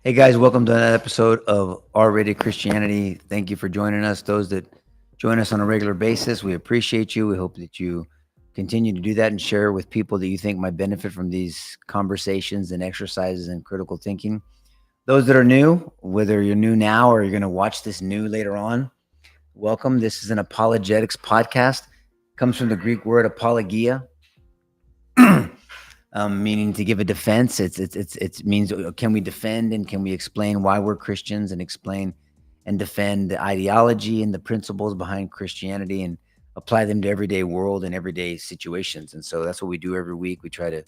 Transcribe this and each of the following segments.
Hey guys, welcome to another episode of R-Rated Christianity. Thank you for joining us. Those that join us on a regular basis, we appreciate you. We hope that you continue to do that and share with people that you think might benefit from these conversations and exercises and critical thinking. Those that are new, whether you're new now or you're going to watch this new later on, welcome. This is an apologetics podcast. Comes from the Greek word apologia, meaning to give a defense. It means can we defend and can we explain why we're Christians and explain and defend the ideology and the principles behind Christianity and apply them to everyday world and everyday situations. And so that's what we do every week. We try to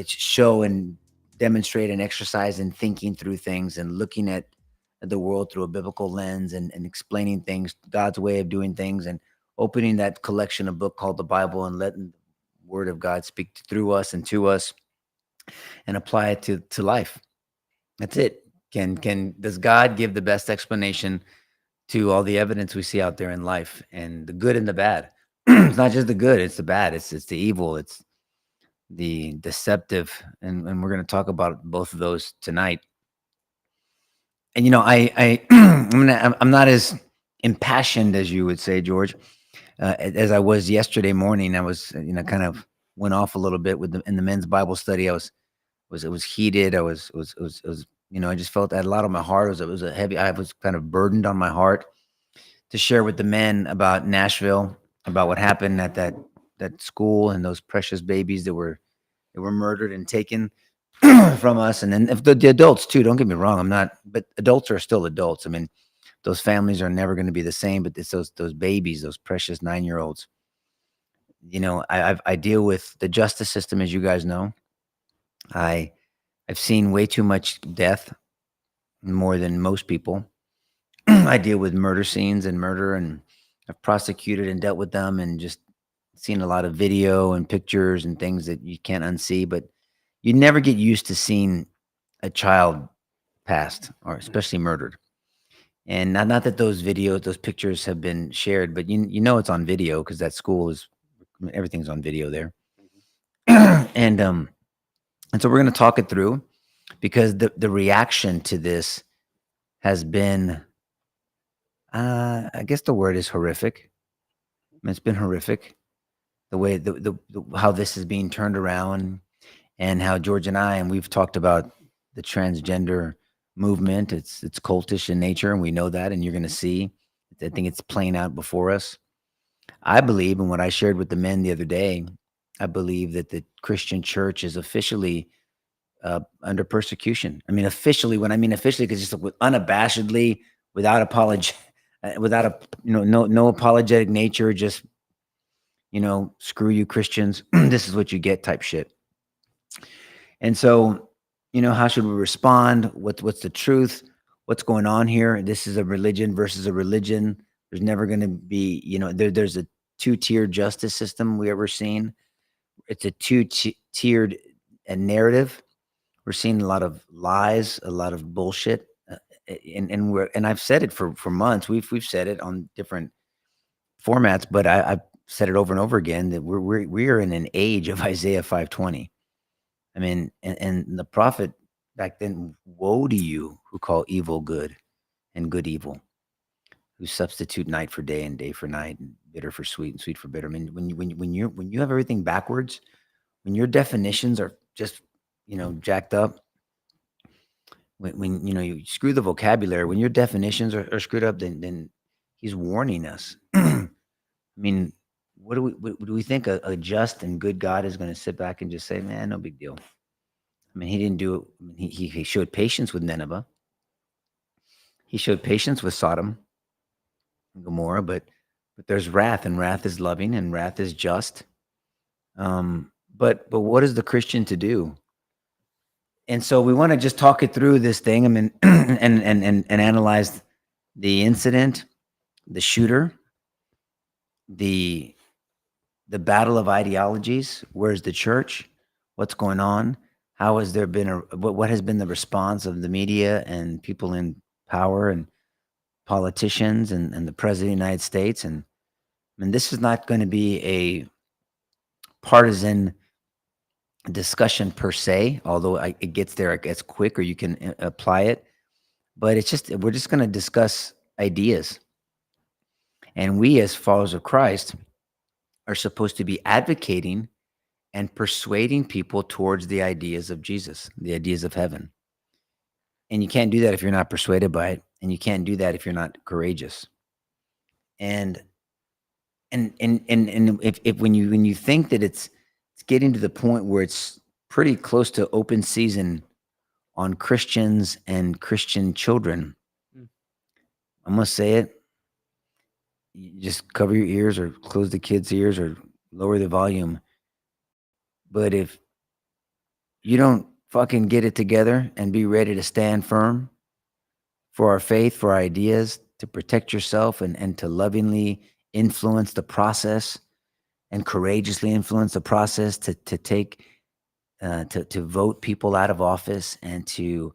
show and demonstrate and exercise in thinking through things and looking at the world through a biblical lens and explaining things, God's way of doing things, and opening that collection of book called the Bible and letting the Word of God speak through us and to us and apply it to life. That's it. Can does God give the best explanation to all the evidence we see out there in life and the good and the bad? It's not just the good; it's the bad. It's the evil. It's the deceptive, and we're going to talk about both of those tonight. And I'm not as impassioned as you would say, George, as I was yesterday morning. I was kind of went off a little bit with in the men's Bible study. It was heated. I just felt I had a lot on my heart. It was a heavy. I was kind of burdened on my heart to share with the men about Nashville, about what happened at that school and those precious babies that were murdered and taken from us, and then if the adults too. Don't get me wrong, I'm not, but adults are still adults. I mean, those families are never going to be the same, but it's those babies, those precious 9 year olds. I deal with the justice system, as you guys know. I I've seen way too much death, more than most people. I deal with murder scenes and murder, and I've prosecuted and dealt with them, and just seen a lot of video and pictures and things that you can't unsee. But you never get used to seeing a child passed, or especially murdered. And not that those videos, those pictures have been shared, but you know it's on video because that school is everything's on video there. and and so we're going to talk it through because the reaction to this has been, I guess the word is horrific. I mean, it's been horrific the way how this is being turned around, and how George and we've talked about the transgender movement. It's cultish in nature, and we know that, and you're going to see. I think it's playing out before us. I believe, and what I shared with the men the other day, I believe that the Christian church is officially under persecution. I mean, officially. When I mean officially, because just unabashedly, without apology, without a no apologetic nature, just screw you Christians. This is what you get type shit. And so, how should we respond? What's the truth? What's going on here? This is a religion versus a religion. There's never going to be, there's a two-tiered justice system we ever seen. It's a two-tiered narrative. We're seeing a lot of lies, a lot of bullshit, and I've said it for months. We've said it on different formats, but I've said it over and over again that we are in an age of Isaiah 5:20. I mean, and the prophet back then, woe to you who call evil good and good evil, who substitute night for day and day for night and bitter for sweet and sweet for bitter. I mean, when you have everything backwards, when your definitions are just jacked up, when you screw the vocabulary, when your definitions are screwed up, then he's warning us. I mean, what do we think a just and good God is going to sit back and just say, man, no big deal? I mean, he didn't do it. I mean, he showed patience with Nineveh. He showed patience with Sodom and Gomorrah, but there's wrath, and wrath is loving, and wrath is just. But what is the Christian to do? And so we want to just talk it through this thing. I mean, and analyze the incident, the shooter, the battle of ideologies. Where's the church? What's going on? How has there been what has been the response of the media and people in power and politicians and the president of the United States? And I mean, this is not going to be a partisan discussion per se, although it gets there, it gets quick, or you can apply it. But it's just, we're just going to discuss ideas. And we, as followers of Christ, are supposed to be advocating and persuading people towards the ideas of Jesus, the ideas of heaven. And you can't do that if you're not persuaded by it, and you can't do that if you're not courageous. And if when you think that it's getting to the point where it's pretty close to open season on Christians and Christian children, I'm gonna say it. You just cover your ears, or close the kids' ears, or lower the volume. But if you don't fucking get it together and be ready to stand firm for our faith, for our ideas, to protect yourself, and to lovingly influence the process, and courageously influence the process to take to vote people out of office, and to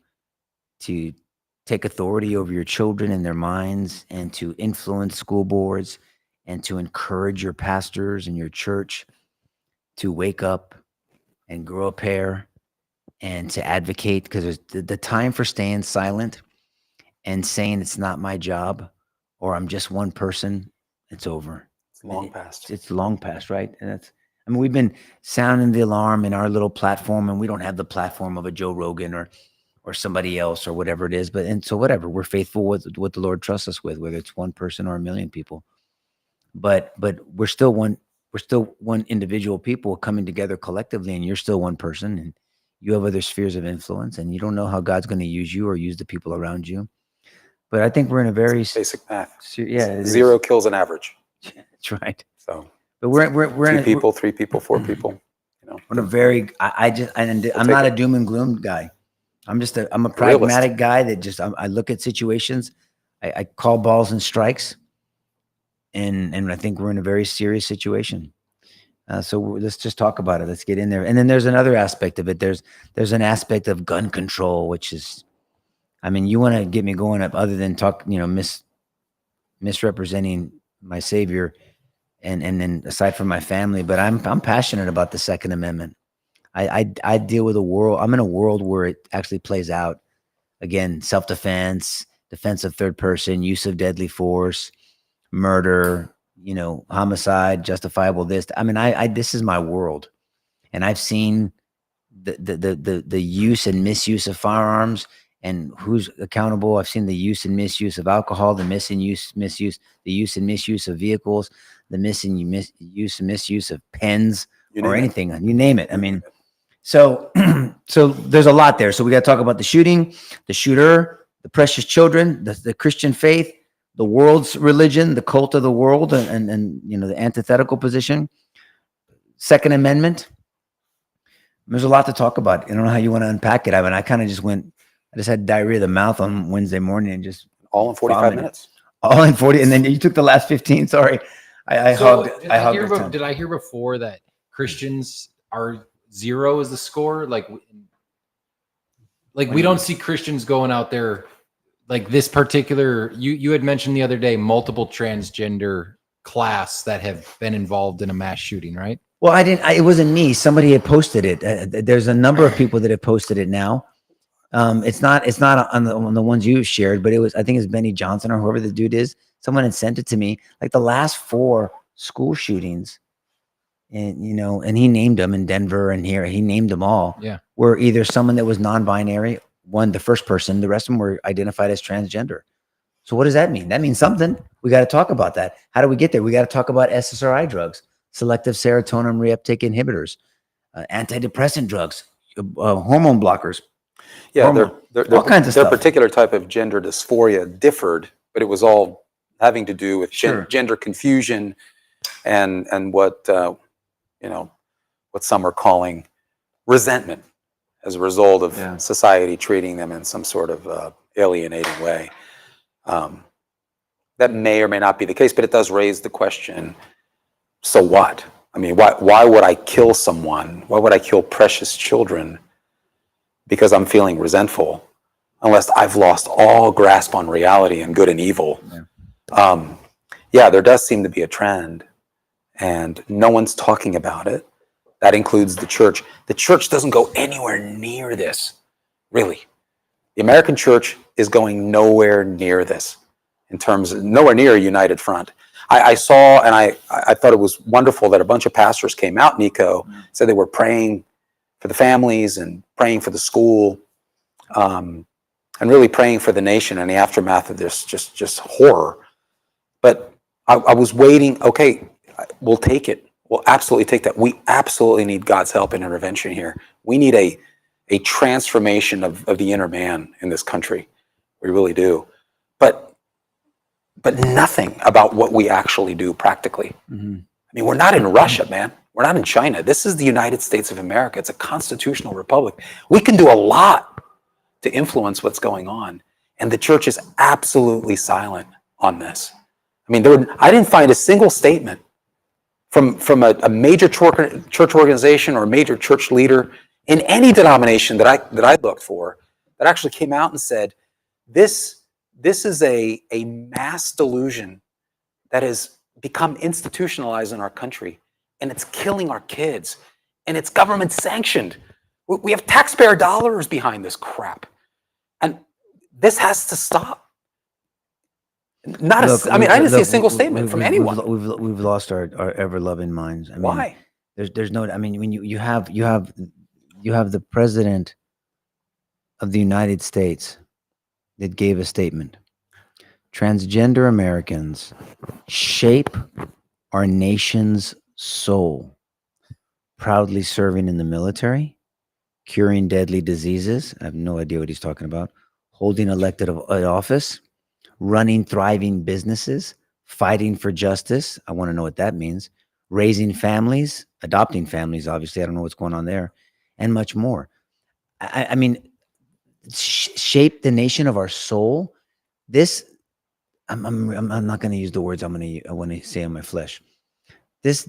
take authority over your children and their minds, and to influence school boards, and to encourage your pastors and your church to wake up and grow a pair, and to advocate, because the time for staying silent and saying it's not my job, or I'm just one person, it's over. It's long past. It's long past, right? And we've been sounding the alarm in our little platform, and we don't have the platform of a Joe Rogan or somebody else, or whatever it is. So whatever, we're faithful with what the Lord trusts us with, whether it's one person or a million people. But we're still one individual people coming together collectively, and you're still one person, and you have other spheres of influence, and you don't know how God's going to use you or use the people around you. But I think we're in a very basic math. Zero kills an average. That's right. So, but we're two people, 3 people, 4 people. We're in a very. I'm not a doom and gloom guy. I'm a pragmatic guy that just I look at situations, I call balls and strikes, and I think we're in a very serious situation. So let's just talk about it. Let's get in there. And then there's another aspect of it. There's an aspect of gun control, which is, you want to get me going up, other than talk, misrepresenting my Savior, and then aside from my family. But I'm passionate about the Second Amendment. I deal with a world. I'm in a world where it actually plays out. Again, self-defense, defense of third person, use of deadly force, murder, homicide, justifiable this. This is my world. And I've seen the use and misuse of firearms, and who's accountable. I've seen the use and misuse of alcohol, the misuse, the use and misuse of vehicles, the use and misuse of pens, or anything. You name it. So there's a lot there. So we got to talk about the shooting, the shooter, the precious children, the Christian faith, the world's religion, the cult of the world, and the antithetical position, Second Amendment. There's a lot to talk about. I don't know how you want to unpack it. I kind of I just had diarrhea of the mouth on Wednesday morning, and just all in 45 minutes. All in 40, and then you took the last 15. Sorry, I hugged. Did I hear before that Christians are 0 is the score? Like we don't see Christians going out there like this particular. You had mentioned the other day multiple transgender class that have been involved in a mass shooting, right? Well, I didn't. It wasn't me. Somebody had posted it. There's a number of people that have posted it now. It's not on the ones you shared, but I think it's Benny Johnson or whoever the dude is. Someone had sent it to me. Like the last 4 school shootings, and and he named them in Denver and here. He named them all. Yeah, were either someone that was non-binary. The first person. The rest of them were identified as transgender. So what does that mean? That means something. We got to talk about that. How do we get there? We got to talk about SSRI drugs, selective serotonin reuptake inhibitors, antidepressant drugs, hormone blockers. Yeah, all kinds of stuff. Their particular type of gender dysphoria differed, but it was all having to do with gender confusion and what what some are calling resentment as a result of society treating them in some sort of alienating way. That may or may not be the case, but it does raise the question, so what? Why would I kill someone? Why would I kill precious children? Because I'm feeling resentful, unless I've lost all grasp on reality and good and evil. There does seem to be a trend, and no one's talking about it. That includes the church. The church doesn't go anywhere near this, really. The American church is going nowhere near this in terms of nowhere near a united front. I saw, and I thought it was wonderful that a bunch of pastors came out, Nico, said they were praying for the families and praying for the school, and really praying for the nation in the aftermath of this just horror. But I was waiting, okay, we'll take it. We'll absolutely take that. We absolutely need God's help and intervention here. We need a transformation of the inner man in this country. We really do. But nothing about what we actually do practically. Mm-hmm. I mean, we're not in Russia, man. We're not in China. This is the United States of America. It's a constitutional republic. We can do a lot to influence what's going on. And the church is absolutely silent on this. I mean, I didn't find a single statement from a major church organization or a major church leader in any denomination that I looked for that actually came out and said, this is a mass delusion that has become institutionalized in our country, and it's killing our kids, and it's government sanctioned. We have taxpayer dollars behind this crap, and this has to stop. I didn't see a single statement from anyone. We've lost our ever loving minds. I mean, why? There's no. I mean, when you have the president of the United States that gave a statement. Transgender Americans shape our nation's soul. Proudly serving in the military, curing deadly diseases. I have no idea what he's talking about. Holding elected office, running thriving businesses, fighting for justice. I want to know what that means. Raising families, adopting families, obviously. I don't know what's going on there. And much more. I mean, shape the nation of our soul. This, I'm not going to use the words I want to say on my flesh. This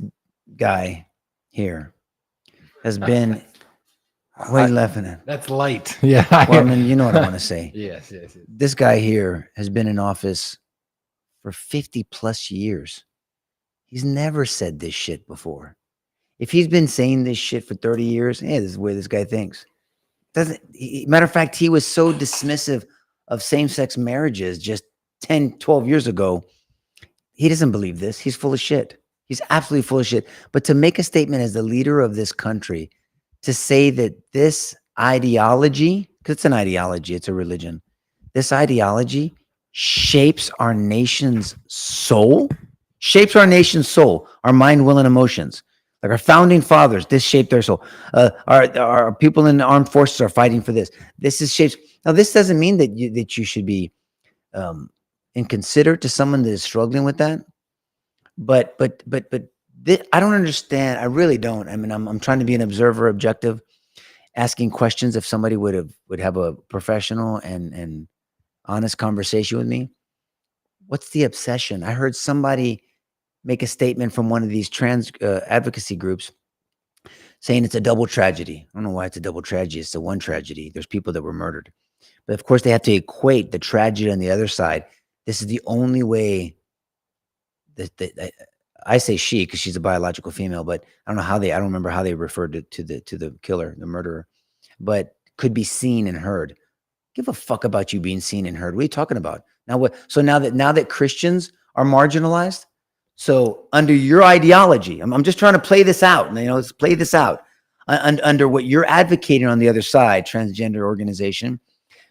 guy here has been. What are you laughing at? That's light. Yeah. Well, I mean, you know what I want to say. Yes. This guy here has been in office for 50 plus years. He's never said this shit before. If he's been saying this shit for 30 years, this is the way this guy thinks. Matter of fact, he was so dismissive of same-sex marriages just 10, 12 years ago. He doesn't believe this. He's full of shit. He's absolutely full of shit. But to make a statement as the leader of this country, to say that this ideology, because it's an ideology, it's a religion, this ideology shapes our nation's soul, our mind, will, and emotions. Like our founding fathers, this shaped their soul. Our people in the armed forces are fighting for this. This is shapes. Now, this doesn't mean that you should be inconsiderate to someone that is struggling with that. But I don't understand. I really don't. I mean, I'm trying to be an observer, objective, asking questions. If somebody would have a professional and honest conversation with me, what's the obsession? I heard somebody make a statement from one of these trans advocacy groups saying it's a double tragedy. I don't know why it's a double tragedy. It's the one tragedy. There's people that were murdered. But of course, they have to equate the tragedy on the other side. This is the only way that I say she, because she's a biological female, but I don't remember how they referred to the killer, the murderer, but could be seen and heard. Give a fuck about you being seen and heard. What are you talking about? Now what? So now that Christians are marginalized, so under your ideology, I'm just trying to play this out. Let's play this out under what you're advocating on the other side, transgender organization.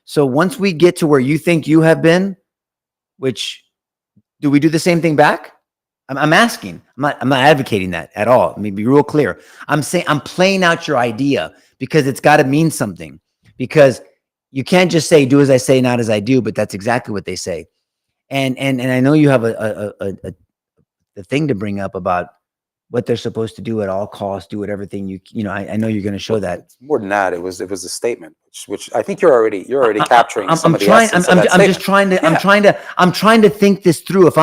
So once we get to where you think you have been, which do we do the same thing back? I'm asking. I'm not advocating that at all. Let me be real clear. I'm saying I'm playing out your idea because it's got to mean something. Because you can't just say "do as I say, not as I do," but that's exactly what they say. And I know you have a thing to bring up about what they're supposed to do at all costs, do everything I know you're going to show that. It's more than that. It was a statement, which I think you're already capturing some of the essence of that statement. I'm trying to think this through. If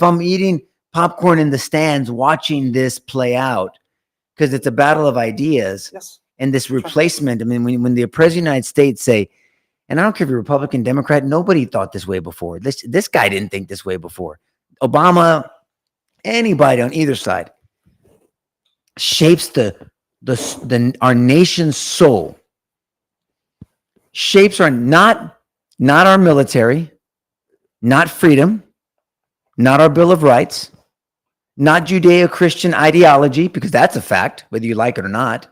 I'm eating popcorn in the stands, watching this play out, because it's a battle of ideas. Yes. And this replacement. I mean, when the president of the United States say, and I don't care if you're Republican, Democrat, nobody thought this way before. This guy didn't think this way before. Obama, anybody on either side, shapes the our nation's soul, shapes our not our military, not freedom, not our Bill of Rights, not Judeo-Christian ideology, because that's a fact, whether you like it or not.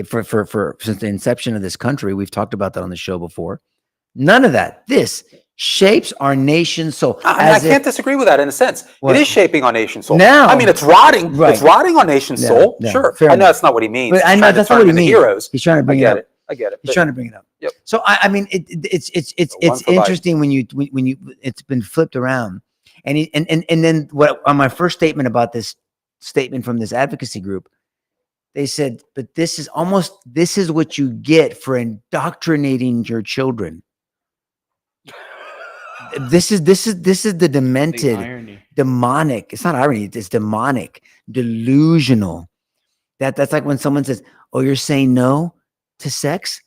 For since the inception of this country, we've talked about that on the show before. None of that. This shapes our nation's soul. I can't disagree with that in a sense. What? It is shaping our nation's soul. Now, I mean, it's rotting. right. It's rotting our nation's soul. Yeah, sure. I know that's not what he means. But I know that's not what he means. Heroes. He's trying to bring it up. I get it. He's trying to bring it up. Yep. So I mean, it's interesting when you it's been flipped around, and then what on my first statement about this statement from this advocacy group, they said, but this is what you get for indoctrinating your children. This is the demented, demonic. It's not irony. It's demonic, delusional. That's like when someone says, "Oh, you're saying no to sex?"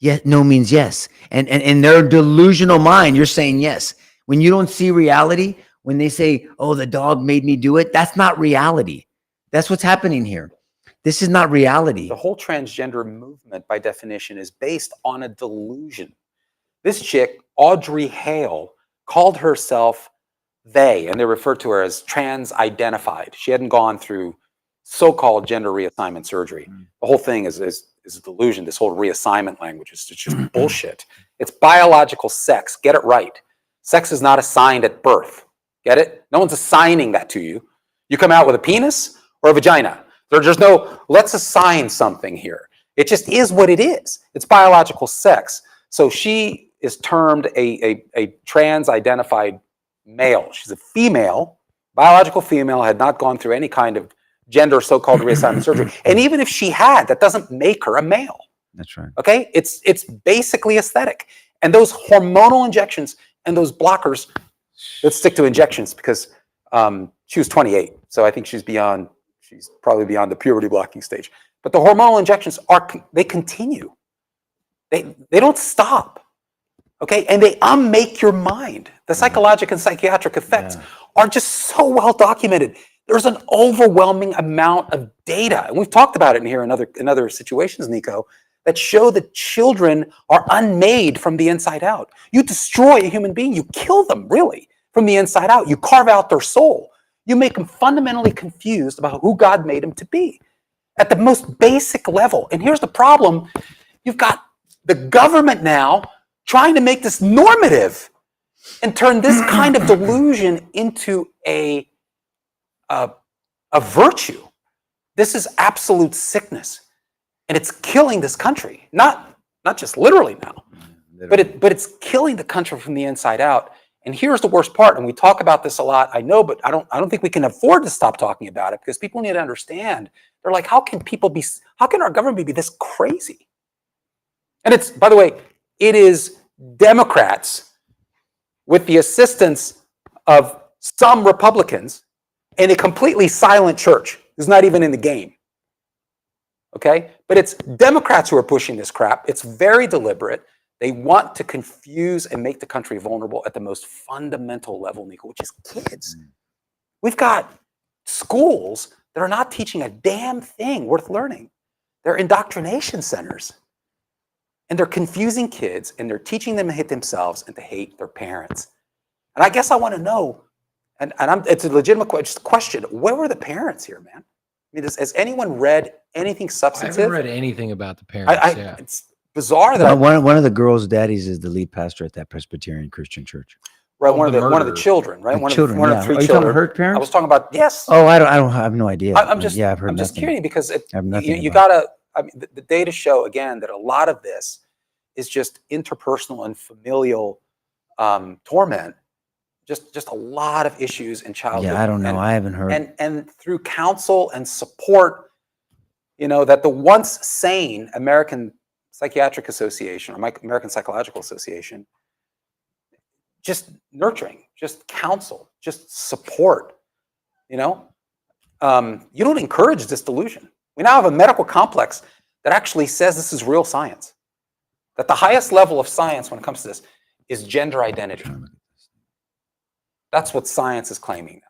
Yeah, no means yes. And in their delusional mind, you're saying yes. When you don't see reality, when they say, "Oh, the dog made me do it," that's not reality. That's what's happening here. This is not reality. The whole transgender movement, by definition, is based on a delusion. This chick, Audrey Hale, called herself they, and they referred to her as trans-identified. She hadn't gone through so-called gender reassignment surgery. The whole thing is a delusion. This whole reassignment language is just bullshit. It's biological sex. Get it right. Sex is not assigned at birth. Get it? No one's assigning that to you. You come out with a penis or a vagina. There's no, let's assign something here. It just is what it is. It's biological sex. So she is termed a trans-identified male. She's a female, biological female, had not gone through any kind of gender so-called reassignment surgery. And even if she had, that doesn't make her a male. That's right. Okay? It's basically aesthetic. And those hormonal injections and those blockers, let's stick to injections because she was 28. So I think she's probably beyond the puberty blocking stage. But the hormonal injections they continue. They don't stop. Okay? And they unmake your mind. The psychological and psychiatric effects are just so well documented. There's an overwhelming amount of data, and we've talked about it in here in other situations, Nico, that show that children are unmade from the inside out. You destroy a human being, you kill them, really, from the inside out. You carve out their soul. You make them fundamentally confused about who God made them to be at the most basic level. And here's the problem. You've got the government now trying to make this normative and turn this kind of delusion into a virtue. This is absolute sickness, and it's killing this country. Not just literally now, but it's killing the country from the inside out. And here's the worst part, and we talk about this a lot. I know, but I don't think we can afford to stop talking about it because people need to understand. They're like, how can our government be this crazy? And it's, by the way, it is Democrats with the assistance of some Republicans and a completely silent church who's not even in the game. Okay? But it's Democrats who are pushing this crap. It's very deliberate. They want to confuse and make the country vulnerable at the most fundamental level, Nico, which is kids. We've got schools that are not teaching a damn thing worth learning. They're indoctrination centers. And they're confusing kids, and they're teaching them to hate themselves and to hate their parents. And I guess I want to know, it's a legitimate question, where were the parents here, man? I mean, has anyone read anything substantive? I haven't read anything about the parents. It's bizarre that one of the girls' daddies is the lead pastor at that Presbyterian Christian church. Right, one of the children, right? One of 3 children. Are you talking about her parents? I was talking about, yes. Oh, I have no idea. I've heard I'm just curious because you gotta. I mean, the data show again that a lot of this is just interpersonal and familial torment. Just a lot of issues in childhood. Yeah, I don't know. I haven't heard. And through counsel and support, that the once sane American Psychiatric Association or American Psychological Association, just nurturing, just counsel, just support. You don't encourage this delusion. We now have a medical complex that actually says this is real science. That the highest level of science when it comes to this is gender identity. That's what science is claiming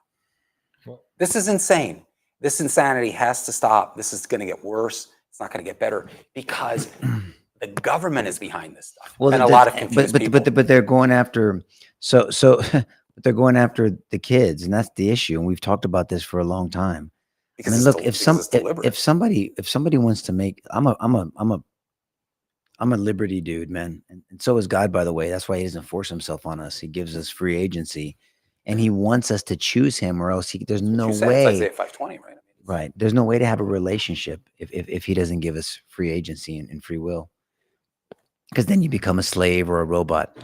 now. This is insane. This insanity has to stop. This is going to get worse It's not going to get better because the government is behind this stuff. Well, and a lot of confused people. But they're going after but they're going after the kids, and that's the issue. And we've talked about this for a long time. Because I mean, look, if somebody wants to make, I'm a liberty dude, man, and so is God, by the way. That's why He doesn't force Himself on us. He gives us free agency, and He wants us to choose Him, or else there's no way. It's Isaiah 5:20, right? Right. There's no way to have a relationship if He doesn't give us free agency and free will, because then you become a slave or a robot.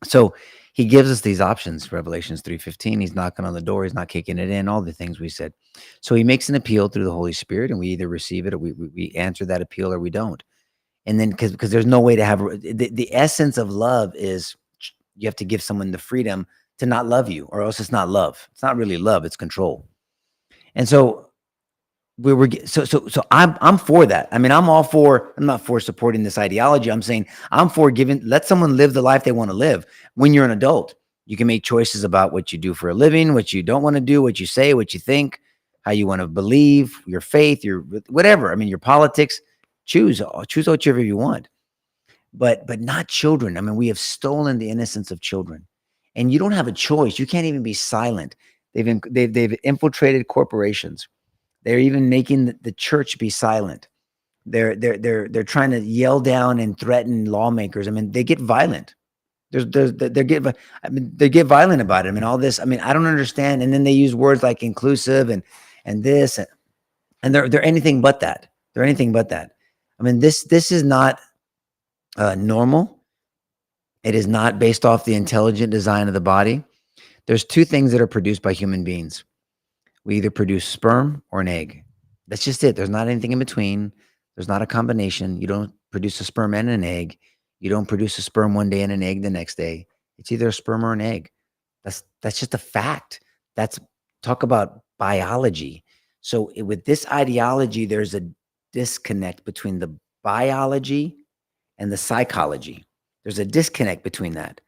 So He gives us these options. Revelations 3:15. He's knocking on the door. He's not kicking it in. All the things we said. So He makes an appeal through the Holy Spirit, and we either receive it or we answer that appeal, or we don't. And then because there's no way to have the essence of love is you have to give someone the freedom to not love you, or else it's not love. It's not really love. It's control. And so I'm for that. I mean, I'm not for supporting this ideology. I'm saying I'm for let someone live the life they want to live. When you're an adult, you can make choices about what you do for a living, what you don't want to do, what you say, what you think, how you want to believe, your faith, your whatever. I mean, your politics. Choose whichever you want, but not children. I mean, we have stolen the innocence of children, and you don't have a choice. You can't even be silent. They've infiltrated corporations. They're even making the church be silent. They're trying to yell down and threaten lawmakers. I mean, they get violent. They get violent about it. I mean, all this. I mean, I don't understand. And then they use words like inclusive and this, and they're anything but that. They're anything but that. I mean, this is not normal. It is not based off the intelligent design of the body. There's two things that are produced by human beings. We either produce sperm or an egg. That's just it. There's not anything in between. There's not a combination. You don't produce a sperm and an egg. You don't produce a sperm one day and an egg the next day. It's either a sperm or an egg. That's just a fact. Talk about biology. So with this ideology, there's a disconnect between the biology and the psychology. There's a disconnect between that.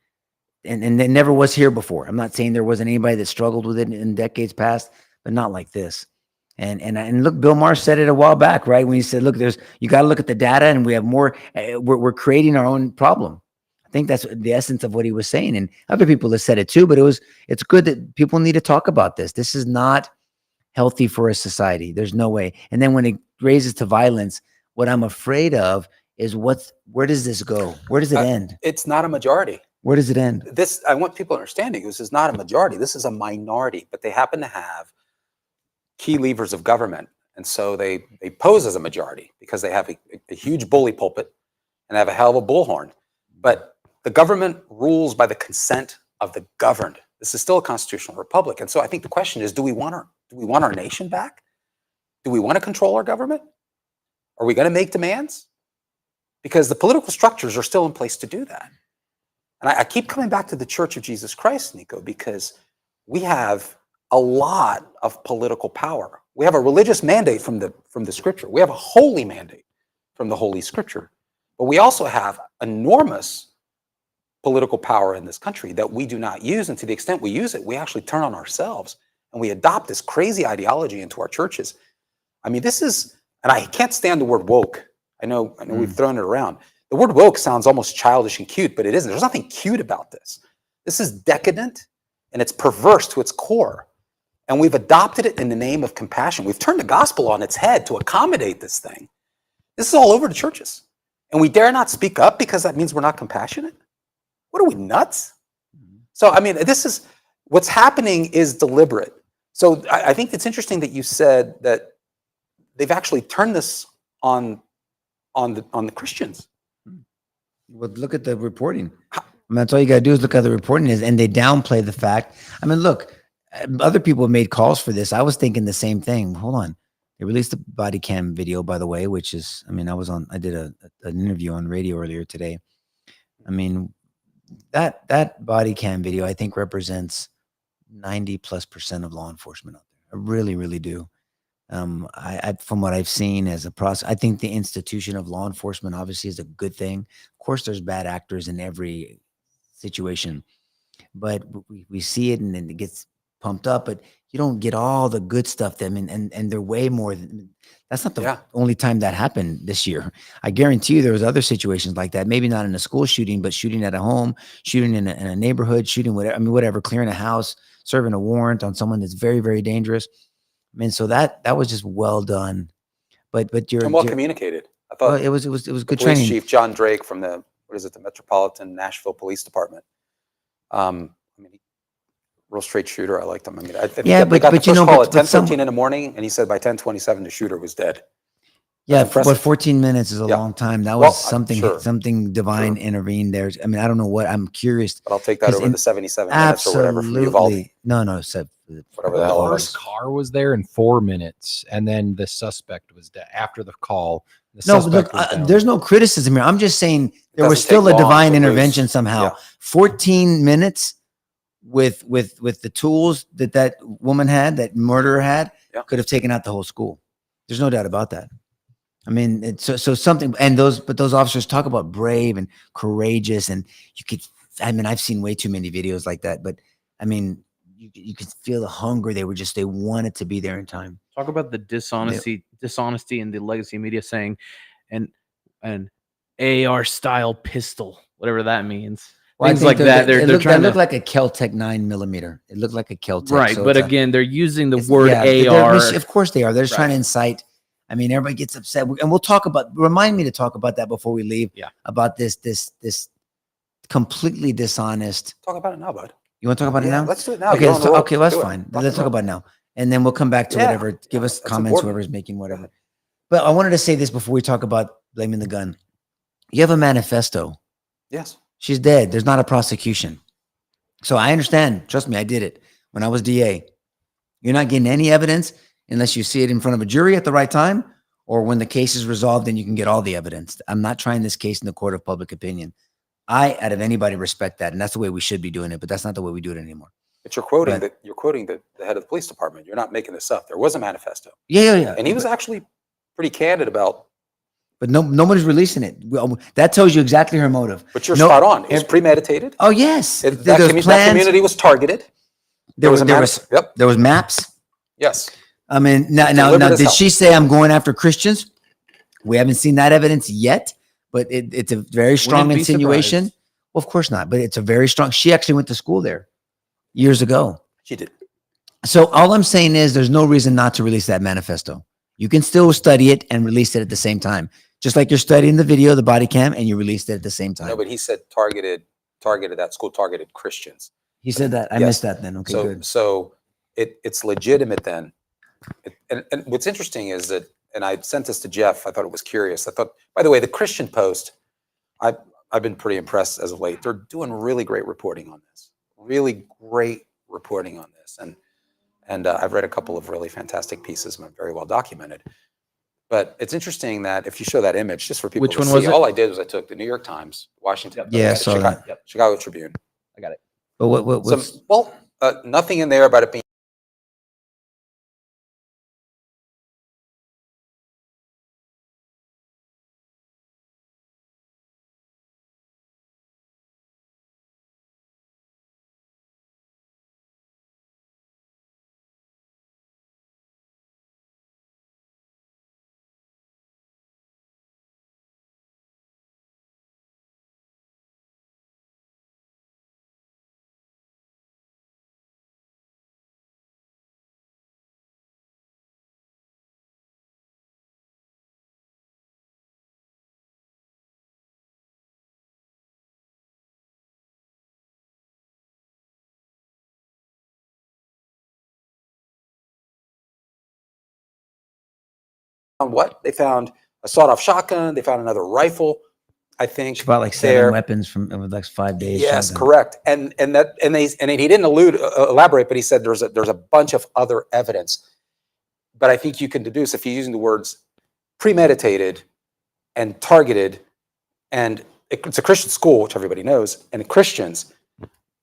And it never was here before. I'm not saying there wasn't anybody that struggled with it in decades past, but not like this. And look, Bill Maher said it a while back, right? When he said, look, you got to look at the data, and we have more, we're creating our own problem. I think that's the essence of what he was saying. And other people have said it too, but it's good that people need to talk about this. This is not healthy for a society. There's no way. And then when it raises to violence, what I'm afraid of is where does this go? Where does it end? It's not a majority. Where does it end? I want people understanding this is not a majority. This is a minority, but they happen to have key levers of government. And so they pose as a majority because they have a huge bully pulpit and have a hell of a bullhorn. But the government rules by the consent of the governed. This is still a constitutional republic. And so I think the question is, do we want our nation back? Do we want to control our government? Are we going to make demands? Because the political structures are still in place to do that. And I keep coming back to the Church of Jesus Christ, Nico, because we have a lot of political power. We have a religious mandate from the Scripture. We have a holy mandate from the Holy Scripture. But we also have enormous political power in this country that we do not use. And to the extent we use it, we actually turn on ourselves and we adopt this crazy ideology into our churches. I mean, and I can't stand the word woke. I know we've thrown it around. The word woke sounds almost childish and cute, but it isn't. There's nothing cute about this. This is decadent and it's perverse to its core. And we've adopted it in the name of compassion. We've turned the gospel on its head to accommodate this thing. This is all over the churches. And we dare not speak up because that means we're not compassionate. What are we, nuts? So, I mean, what's happening is deliberate. So I think it's interesting that you said that they've actually turned this on the Christians. Well, look at the reporting. I mean, that's all you got to do is look at the reporting and they downplay the fact. I mean, look, other people have made calls for this. I was thinking the same thing. Hold on. They released the body cam video, by the way, which is, I mean, I did an interview on radio earlier today. I mean, that body cam video, I think, represents 90+% of law enforcement out there. I really, really do. From what I've seen as a process, I think the institution of law enforcement obviously is a good thing. Of course, there's bad actors in every situation, but we see it and then it gets pumped up, but you don't get all the good stuff. And they're way more than, that's not the only time that happened this year. I guarantee you there was other situations like that. Maybe not in a school shooting, but shooting at a home, shooting in a neighborhood, shooting whatever. I mean, whatever, clearing a house, serving a warrant on someone that's very, very dangerous. I mean, so that was just well done. But you're well communicated. I thought it was good police training. Chief John Drake from the Metropolitan Nashville Police Department. I mean, real straight shooter. I liked him. I mean, I think they got the first call at 10:13 in the morning, and he said by 10:27 the shooter was dead. Yeah, but 14 minutes is a long time. That was something divine intervened there. I mean, I don't know what. I'm curious. But I'll take that over the 77 minutes or whatever from Uvalde. No, whatever the hell it was. First car was there in 4 minutes, and then the suspect was dead after the call. Look, there's no criticism here. I'm just saying there was still a divine intervention somehow. Yeah. 14 minutes with the tools that woman had, that murderer had, could have taken out the whole school. There's no doubt about that. I mean, it's so something, and those officers talk about brave and courageous, and I've seen way too many videos like that, but I mean, you could feel the hunger. They wanted to be there in time. Talk about the dishonesty in the legacy media saying, an AR style pistol, whatever that means. Well, things like that. They're trying to look like a Kel-Tec 9mm. It looked like a Kel-Tec. Right, so but again, they're using the word AR. Of course they are. They're just trying to incite. I mean, everybody gets upset, and we'll talk about. Remind me to talk about that before we leave. Yeah. About this completely dishonest. Talk about it now, bud. You want to talk about it now? Let's do it now. Okay, well, that's fine. Let's talk about it now, and then we'll come back to whatever. Give us comments, whoever's making whatever. But I wanted to say this before we talk about blaming the gun. You have a manifesto. Yes. She's dead. There's not a prosecution. So I understand. Trust me, I did it when I was DA. You're not getting any evidence unless you see it in front of a jury at the right time, or when the case is resolved, then you can get all the evidence. I'm not trying this case in the court of public opinion. I, out of anybody, respect that, and that's the way we should be doing it. But that's not the way we do it anymore. But you're quoting the head of the police department. You're not making this up. There was a manifesto. Yeah. And he was actually pretty candid about. But nobody's releasing it. That tells you exactly her motive. But you're spot on. It was premeditated. Oh yes, that community was targeted. There was maps. Yes. I mean, now, did she say I'm going after Christians? We haven't seen that evidence yet, but it's a very strong insinuation. Well, of course not, but it's a very strong. She actually went to school there years ago. She did. So all I'm saying is there's no reason not to release that manifesto. You can still study it and release it at the same time. Just like you're studying the video, the body cam, and you released it at the same time. No, but he said targeted that school targeted Christians. He said that. I missed that then. Okay, good. So it's legitimate then. And what's interesting is that, and I sent this to Jeff, I thought it was curious. I thought, by the way, the Christian Post, I've been pretty impressed as of late. They're doing really great reporting on this. Really great reporting on this. And I've read a couple of really fantastic pieces, very well documented. But it's interesting that if you show that image, just for people to see, all I did was I took the New York Times, Washington, Chicago Tribune. I got it. But nothing in there about it being. What they found, a sawed-off shotgun. They found another rifle. I think she bought like 7 weapons from like 5 days. Yes, correct. And he didn't elaborate, but he said there's a bunch of other evidence. But I think you can deduce, if you're using the words premeditated and targeted, and it's a Christian school, which everybody knows, and Christians.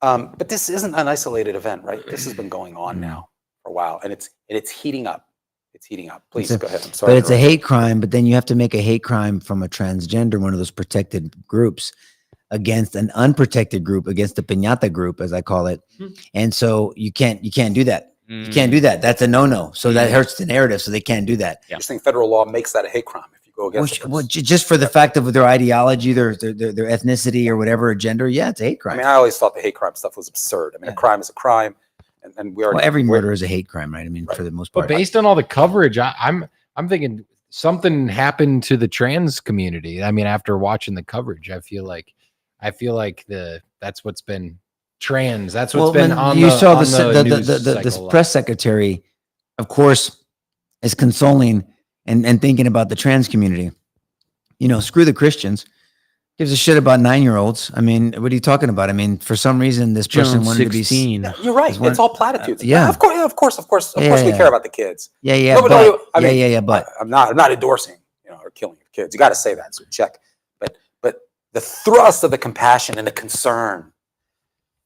But this isn't an isolated event, right? This has been going on now for a while, and it's heating up. It's heating up. Please go ahead. I'm sorry. But it's a hate crime, but then you have to make a hate crime from a transgender, one of those protected groups. against an unprotected group, against the piñata group, as I call it. And so you can't do that. You can't do that. That's a no-no. So that hurts the narrative. So they can't do that. You think federal law makes that a hate crime if you go against it? Well, just for the fact of their ideology, their ethnicity or whatever, or gender, yeah, it's a hate crime. I mean, I always thought the hate crime stuff was absurd. I mean, a crime is a crime, and we already. Well, every murder is a hate crime, right? I mean, for the most part. But based on all the coverage, I'm thinking something happened to the trans community. I mean, after watching the coverage, I feel like that's what's been trans. That's what's been on. You saw the press secretary, of course, is consoling and thinking about the trans community. You know, screw the Christians. Gives a shit about 9-year-olds. I mean, what are you talking about? I mean, for some reason, this person wanted to be 16. Yeah, you're right. It's all platitudes. Yeah. Of course, we care about the kids. Yeah. But I'm not endorsing, or killing kids. You got to say that. So check. But the thrust of the compassion and the concern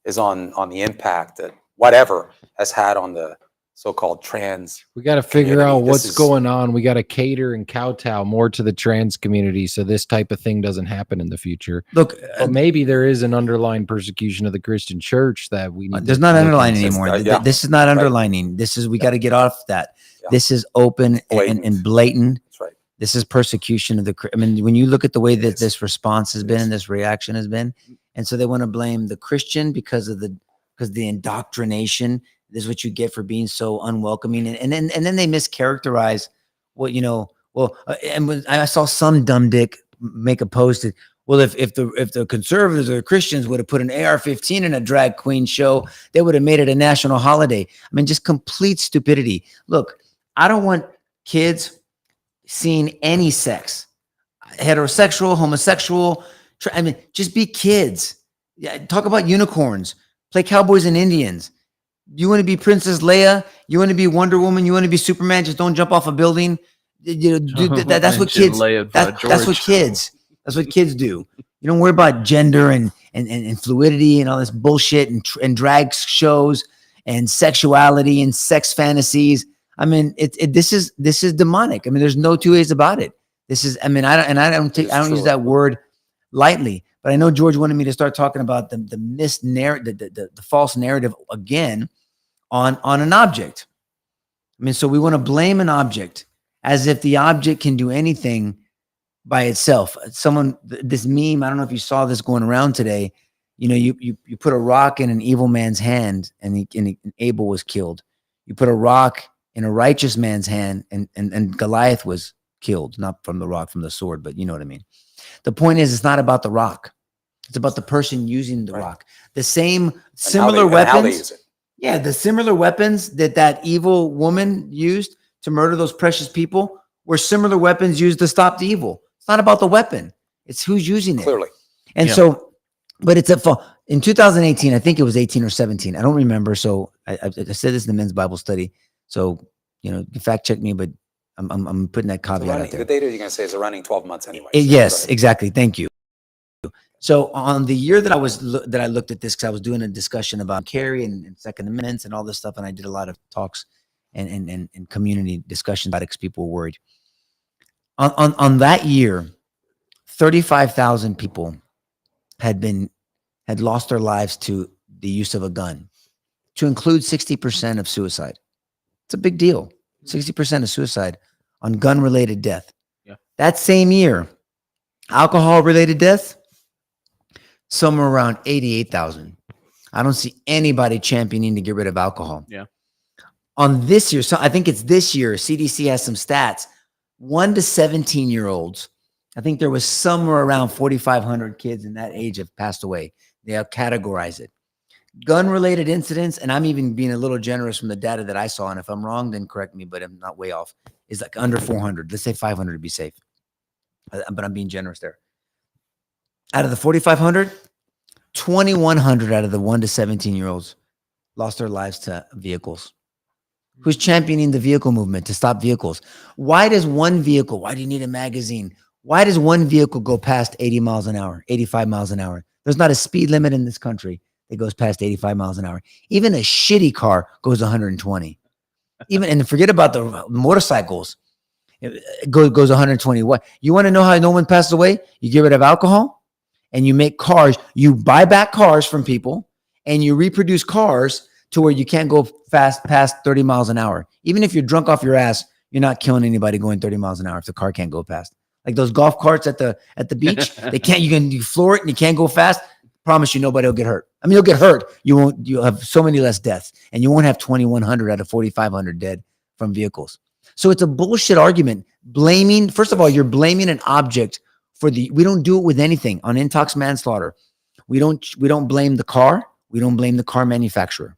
is on the impact that whatever has had on the so-called trans. We got to figure community. out what's going on. We got to cater and kowtow more to the trans community so this type of thing doesn't happen in the future. look, But maybe there is an underlying persecution of the Christian church that we need. there's to not look underlining into. anymore. This is not underlining. This is, we got to get off that. Yeah. This is open and blatant. That's right. This is persecution of I mean, when you look at the way that this response has been and this reaction has been, and so they want to blame the Christian because the indoctrination. This is what you get for being so unwelcoming, and then they mischaracterize what and when I saw some dumb dick make a post that, well, if the conservatives or the Christians would have put an AR-15 in a drag queen show, they would have made it a national holiday. I mean, just complete stupidity. Look, I don't want kids seeing any sex, heterosexual, homosexual. I mean, just be kids. Yeah, talk about unicorns. Play cowboys and Indians. You want to be Princess Leia? You want to be Wonder Woman? You want to be Superman? Just don't jump off a building. That's what kids. That's what kids. That's what kids do. You don't worry about gender and fluidity and all this bullshit and drag shows and sexuality and sex fantasies. I mean, this is demonic. I mean, there's no two ways about it. This is. I mean, I don't use that word lightly. But I know George wanted me to start talking about the misnarrative, the false narrative again on an object. I mean, so we want to blame an object as if the object can do anything by itself. This meme, I don't know if you saw this going around today. You put a rock in an evil man's hand and Abel was killed. You put a rock in a righteous man's hand and Goliath was killed, not from the rock, from the sword, but you know what I mean. The point is, it's not about the rock. It's about the person using the rock. The similar weapons. Yeah, the similar weapons that evil woman used to murder those precious people were similar weapons used to stop the evil. It's not about the weapon. It's who's using it. Clearly. And so, but it's in 2018, I think it was 18 or 17. I don't remember. So I said this in the men's Bible study. So, you fact check me, but I'm putting that caveat out there. The data you're going to say is running 12 months anyway. Yes, exactly. Thank you. So on the year that I looked at this, because I was doing a discussion about carry and Second Amendments and all this stuff, and I did a lot of talks and community discussions about it because people were worried. On that year, 35,000 people had lost their lives to the use of a gun, to include 60% of suicide. It's a big deal. 60% of suicide on gun-related death. Yeah. That same year, alcohol-related death, somewhere around 88,000. I don't see anybody championing to get rid of alcohol. Yeah. On this year, so I think it's this year, CDC has some stats. 1 to 17-year-olds, I think there was somewhere around 4,500 kids in that age have passed away. They have categorized it. Gun-related incidents, and I'm even being a little generous from the data that I saw, and if I'm wrong, then correct me, but I'm not way off, is like under 400. Let's say 500 to be safe. But I'm being generous there. Out of the 4,500, 2,100 out of the 1 to 17-year-olds lost their lives to vehicles. Who's championing the vehicle movement to stop vehicles? Why do you need a magazine? Why does one vehicle go past 80 miles an hour, 85 miles an hour? There's not a speed limit in this country that goes past 85 miles an hour. Even a shitty car goes 120. And forget about the motorcycles. It goes 120. What? You want to know how no one passed away? You get rid of alcohol and you make cars, you buy back cars from people and you reproduce cars to where you can't go fast past 30 miles an hour. Even if you're drunk off your ass, you're not killing anybody going 30 miles an hour if the car can't go past. Like those golf carts at the beach, they can't, you floor it and you can't go fast. Promise you nobody will get hurt. I mean, you'll get hurt. You'll have so many less deaths, and you won't have 2,100 out of 4,500 dead from vehicles. So it's a bullshit argument. Blaming, first of all, you're blaming an object we don't do it with anything on intox manslaughter. We don't blame the car. We don't blame the car manufacturer.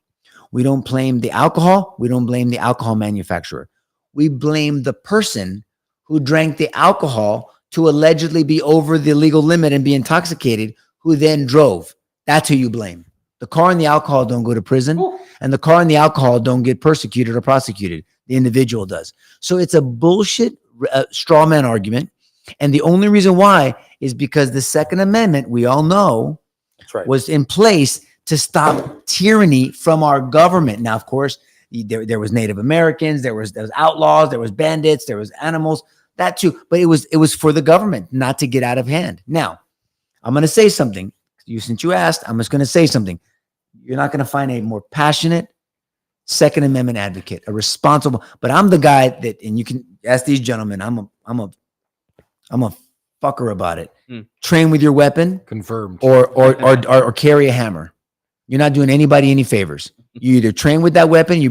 We don't blame the alcohol. We don't blame the alcohol manufacturer. We blame the person who drank the alcohol to allegedly be over the legal limit and be intoxicated, who then drove. That's who you blame. The car and the alcohol don't go to prison, and the car and the alcohol don't get persecuted or prosecuted. The individual does. So it's a bullshit straw man argument. And the only reason why is because the Second Amendment, we all know, was in place to stop tyranny from our government. Now, of course, there was Native Americans, there was outlaws, there was bandits, there was animals, that too. But it was for the government not to get out of hand. Now, I'm going to say something. Since you asked, I'm just going to say something. You're not going to find a more passionate Second Amendment advocate, a responsible. But I'm the guy that, and you can ask these gentlemen. I'm a fucker about it. Train with your weapon, confirmed, or carry a hammer. You're not doing anybody any favors. You either train with that weapon.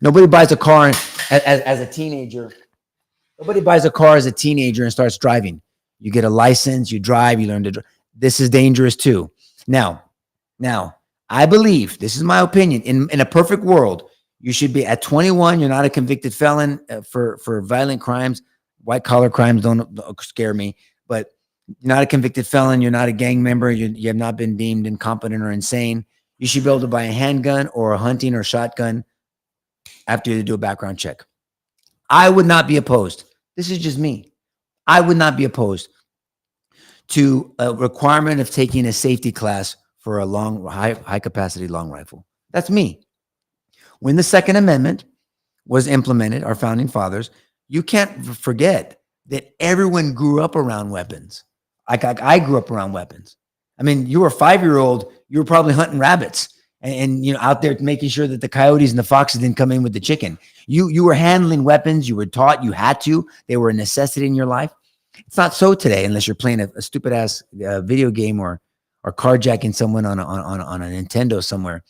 Nobody buys a car as a teenager. Nobody buys a car as a teenager and starts driving. You get a license, you drive, you learn to drive. This is dangerous too. Now, I believe, this is my opinion, in a perfect world, you should be at 21. You're not a convicted felon for violent crimes. White collar crimes don't scare me, but you're not a convicted felon. You're not a gang member. You have not been deemed incompetent or insane. You should be able to buy a handgun or a hunting or shotgun after you do a background check. I would not be opposed. This is just me. I would not be opposed to a requirement of taking a safety class for a high capacity long rifle. That's me. When the Second Amendment was implemented, our founding fathers, you can't forget that everyone grew up around weapons. I grew up around weapons. I mean, you were a 5-year-old, you were probably hunting rabbits and out there making sure that the coyotes and the foxes didn't come in with the chicken. You were handling weapons. You were taught, you had to. They were a necessity in your life. It's not so today, unless you're playing a stupid ass video game or carjacking someone on a Nintendo somewhere.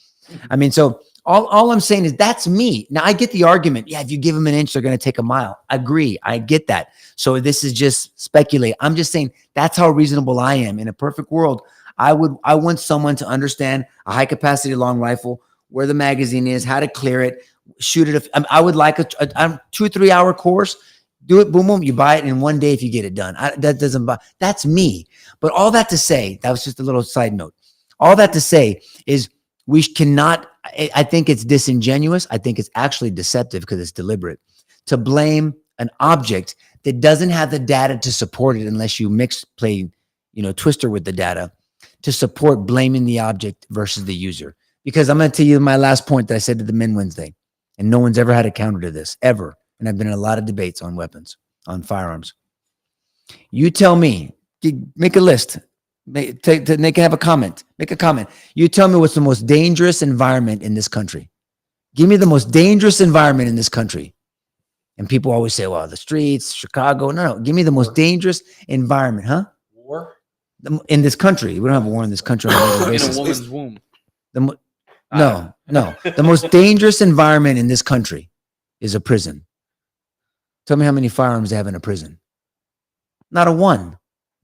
I mean, so all I'm saying is that's me. Now I get the argument. Yeah, if you give them an inch, they're going to take a mile. I agree. I get that. So this is just speculate. I'm just saying that's how reasonable I am. In a perfect world, I want someone to understand a high capacity long rifle, where the magazine is, how to clear it, shoot it. I would like a 2 or 3 hour course. Do it, boom, boom. You buy it in one day if you get it done. That's me. But all that to say, that was just a little side note. All that to say is we cannot, I think it's disingenuous. I think it's actually deceptive because it's deliberate to blame an object that doesn't have the data to support it unless you play Twister with the data to support blaming the object versus the user. Because I'm going to tell you my last point that I said to the Men Wednesday, and no one's ever had a counter to this, ever. And I've been in a lot of debates on weapons, on firearms. You tell me, make a list. Make a comment. Make a comment. You tell me what's the most dangerous environment in this country. Give me the most dangerous environment in this country. And people always say, well, the streets, Chicago. No. Give me the most dangerous environment, huh? War? In this country. We don't have a war in this country. On a In a woman's womb. No. The most dangerous environment in this country is a prison. Tell me how many firearms they have in a prison. Not a one.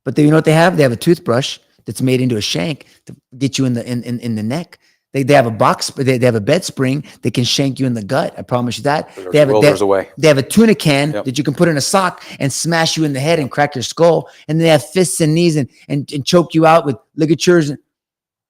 But you know what they have? They have a toothbrush that's made into a shank to get you in the neck. They have a box, they have a bed spring that can shank you in the gut. I promise you that. They have a tuna can that you can put in a sock and smash you in the head and crack your skull. And they have fists and knees and choke you out with ligatures and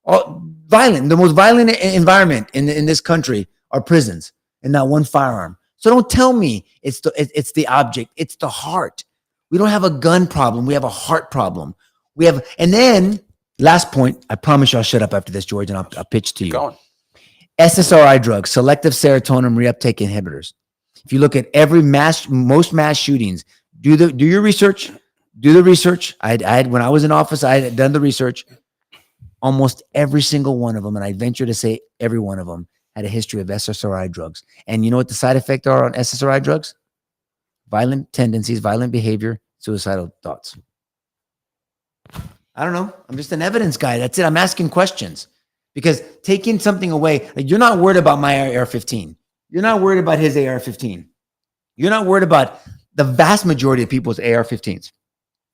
all violent. The most violent environment in this country are prisons, and not one firearm. So don't tell me it's the object. It's the heart. We don't have a gun problem. We have a heart problem. And then last point, I promise you I'll shut up after this, George, and I'll pitch to you. Go on. SSRI drugs, selective serotonin reuptake inhibitors. If you look at most mass shootings, do your research. Do the research. When I was in office, I had done the research. Almost every single one of them, and I venture to say every one of them, had a history of SSRI drugs. And you know what the side effects are on SSRI drugs? Violent tendencies, violent behavior, suicidal thoughts. I don't know. I'm just an evidence guy. That's it. I'm asking questions because taking something away, like you're not worried about my AR-15. You're not worried about his AR-15. You're not worried about the vast majority of people's AR-15s.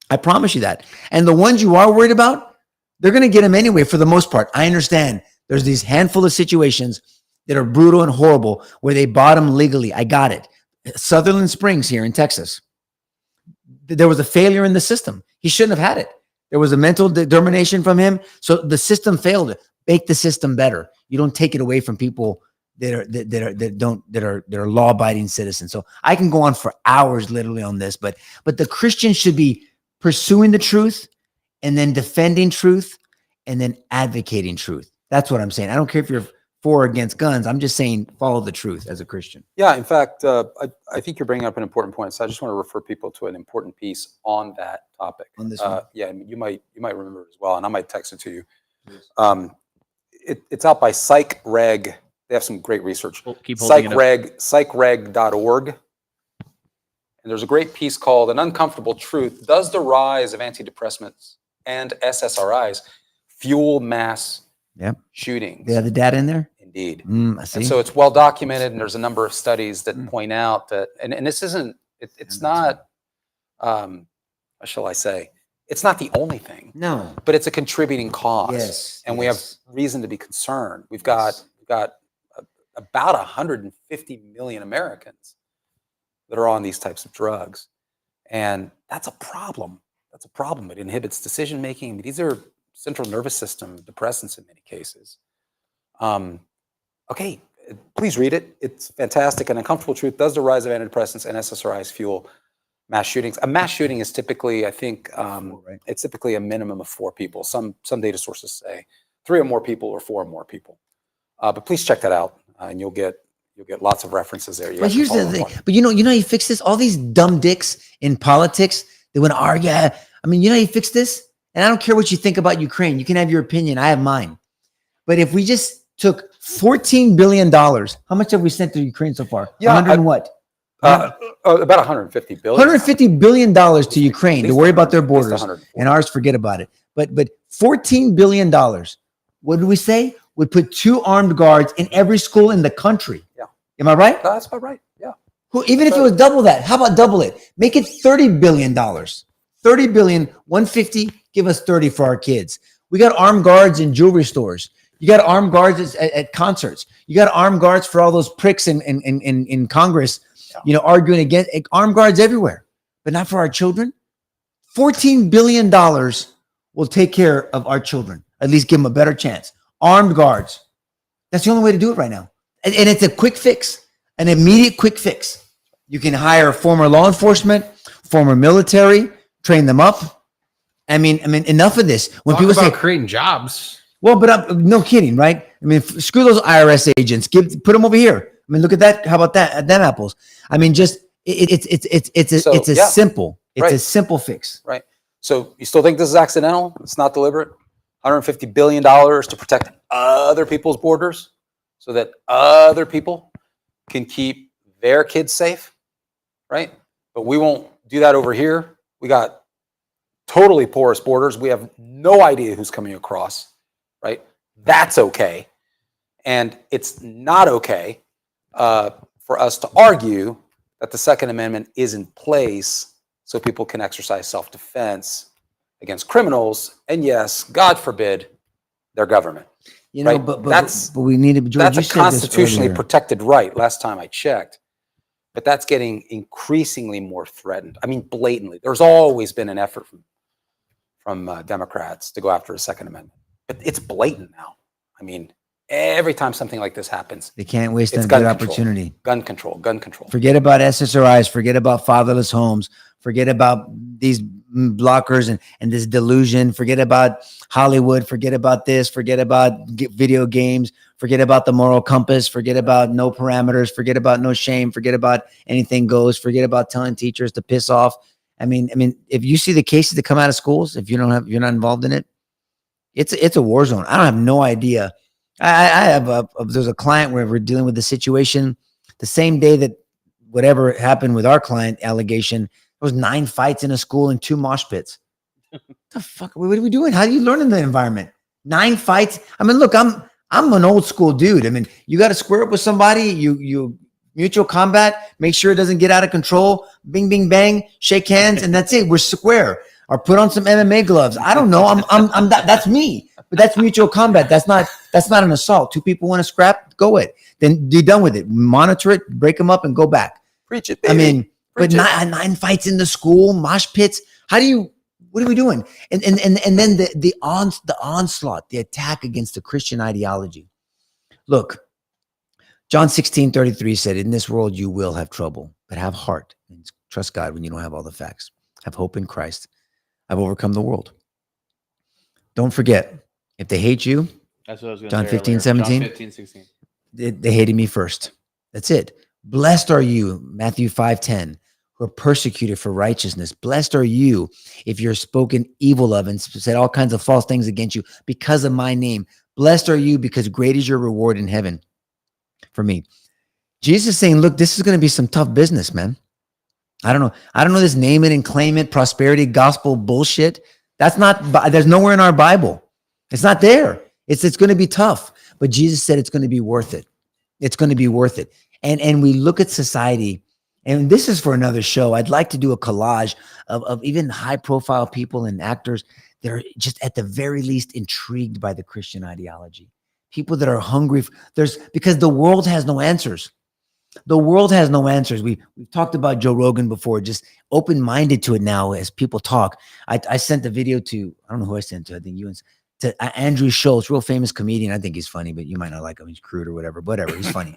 I promise you that. And the ones you are worried about, they're going to get them anyway for the most part. I understand there's these handful of situations that are brutal and horrible where they bought them legally. I got it. Sutherland Springs here in Texas. There was a failure in the system. He shouldn't have had it. There was a mental determination from him. So the system failed. Make the system better. You don't take it away from people that are law-abiding citizens. So I can go on for hours literally on this, but the Christians should be pursuing the truth and then defending truth and then advocating truth. That's what I'm saying. I don't care if you're for or against guns. I'm just saying follow the truth as a Christian. Yeah, in fact, I think you're bringing up an important point. So I just want to refer people to an important piece on that topic. On this one? Yeah, you might remember it as well, and I might text it to you. It's out by PsychReg. They have some great research. We'll keep holding it up. PsychReg.org. And there's a great piece called "An Uncomfortable Truth: Does the Rise of Antidepressants and SSRIs Fuel Mass Shootings?" They have the data in there? Indeed. I see. And so it's well documented, and there's a number of studies that point out that, and this isn't, it's not, how shall I say, it's not the only thing. No. But it's a contributing cause. Yes. And we have reason to be concerned. We've got about 150 million Americans that are on these types of drugs. And that's a problem. That's a problem. It inhibits decision making. These are central nervous system depressants in many cases. Okay, please read it. It's fantastic. An Uncomfortable Truth: Does the Rise of Antidepressants and SSRIs Fuel Mass Shootings? A mass shooting is typically, I think, it's typically a minimum of 4 people. Some data sources say 3 or more people or 4 or more people. But please check that out, and you'll get lots of references there. But here's the thing. But you know how you fix this? All these dumb dicks in politics, they want to argue. I mean, you know how you fix this? And I don't care what you think about Ukraine. You can have your opinion. I have mine. But if we just took $14 billion, how much have we sent to Ukraine so far? Yeah, 100 and what? About 150 billion. $150 billion to Ukraine to worry about their borders. And ours, forget about it. But $14 billion, what did we say? Would put 2 armed guards in every school in the country. Yeah. Am I right? That's about right. Yeah. Even if it was double that, how about double it? Make it $30 billion. 30 billion, 150, give us 30 for our kids. We got armed guards in jewelry stores. You got armed guards at concerts. You got armed guards for all those pricks in Congress, arguing against armed guards everywhere, but not for our children. $14 billion will take care of our children. At least give them a better chance. Armed guards. That's the only way to do it right now. And it's a quick fix, an immediate quick fix. You can hire former law enforcement, former military, train them up. I mean, enough of this. When people say creating jobs. Well, but no kidding, right? I mean, screw those IRS agents. Put them over here. I mean, look at that. How about that? Them apples. I mean, just it's a simple fix. Right. So you still think this is accidental? It's not deliberate? $150 billion to protect other people's borders so that other people can keep their kids safe, right? But we won't do that over here. We got totally porous borders. We have no idea who's coming across. Right? That's okay. And it's not okay for us to argue that the Second Amendment is in place so people can exercise self-defense against criminals. And yes, God forbid, their government. Right? But we need to, George, that's a constitutionally protected right, last time I checked. But that's getting increasingly more threatened. I mean, blatantly. There's always been an effort from Democrats to go after the Second Amendment. But it's blatant now. I mean, every time something like this happens, they can't waste a good opportunity. Gun control. Forget about SSRIs. Forget about fatherless homes. Forget about these blockers and this delusion. Forget about Hollywood. Forget about this. Forget about video games. Forget about the moral compass. Forget about no parameters. Forget about no shame. Forget about anything goes. Forget about telling teachers to piss off. I mean, if you see the cases that come out of schools, if you're not involved in it, it's a war zone. I don't have no idea. I have there's a client where we're dealing with the situation the same day that whatever happened with our client allegation, there was 9 fights in a school and 2 mosh pits. The fuck? What are we doing? How do you learn in the environment? 9 fights. I mean, look, I'm an old school dude. I mean, you got to square up with somebody. You mutual combat. Make sure it doesn't get out of control. Bing, bing, bang. Shake hands, and that's it. We're square. Or put on some MMA gloves. I don't know. I'm that's me. But that's mutual combat. That's not an assault. 2 people want to scrap. Go it. Then you're done with it. Monitor it. Break them up and go back. Preach it, baby. I mean, Preach but 9 fights in the school, mosh pits. What are we doing? And then the onslaught, the attack against the Christian ideology. Look, John 16:33 said, in this world you will have trouble, but have heart. Trust God when you don't have all the facts. Have hope in Christ. I've overcome the world. Don't forget, if they hate you, that's what I was going John to say 15, earlier. 17. John 15, 16. They hated me first. That's it. Blessed are you, Matthew 5:10, who are persecuted for righteousness. Blessed are you if you're spoken evil of and said all kinds of false things against you because of my name. Blessed are you because great is your reward in heaven for me. Jesus is saying, look, this is going to be some tough business, man. I don't know this name it and claim it prosperity gospel bullshit. There's nowhere in our Bible. It's not there. It's going to be tough. But Jesus said it's going to be worth it. It's going to be worth it. And we look at society, and this is for another show. I'd like to do a collage of even high profile people and actors that are just at the very least intrigued by the Christian ideology. People that are hungry. Because the world has no answers. The world has no answers. We've talked about Joe Rogan before, just open-minded to it now as people talk. I sent a video to, I don't know who I sent to, I think you, to Andrew Schultz, real famous comedian. I think he's funny, but you might not like him. He's crude or whatever, he's funny.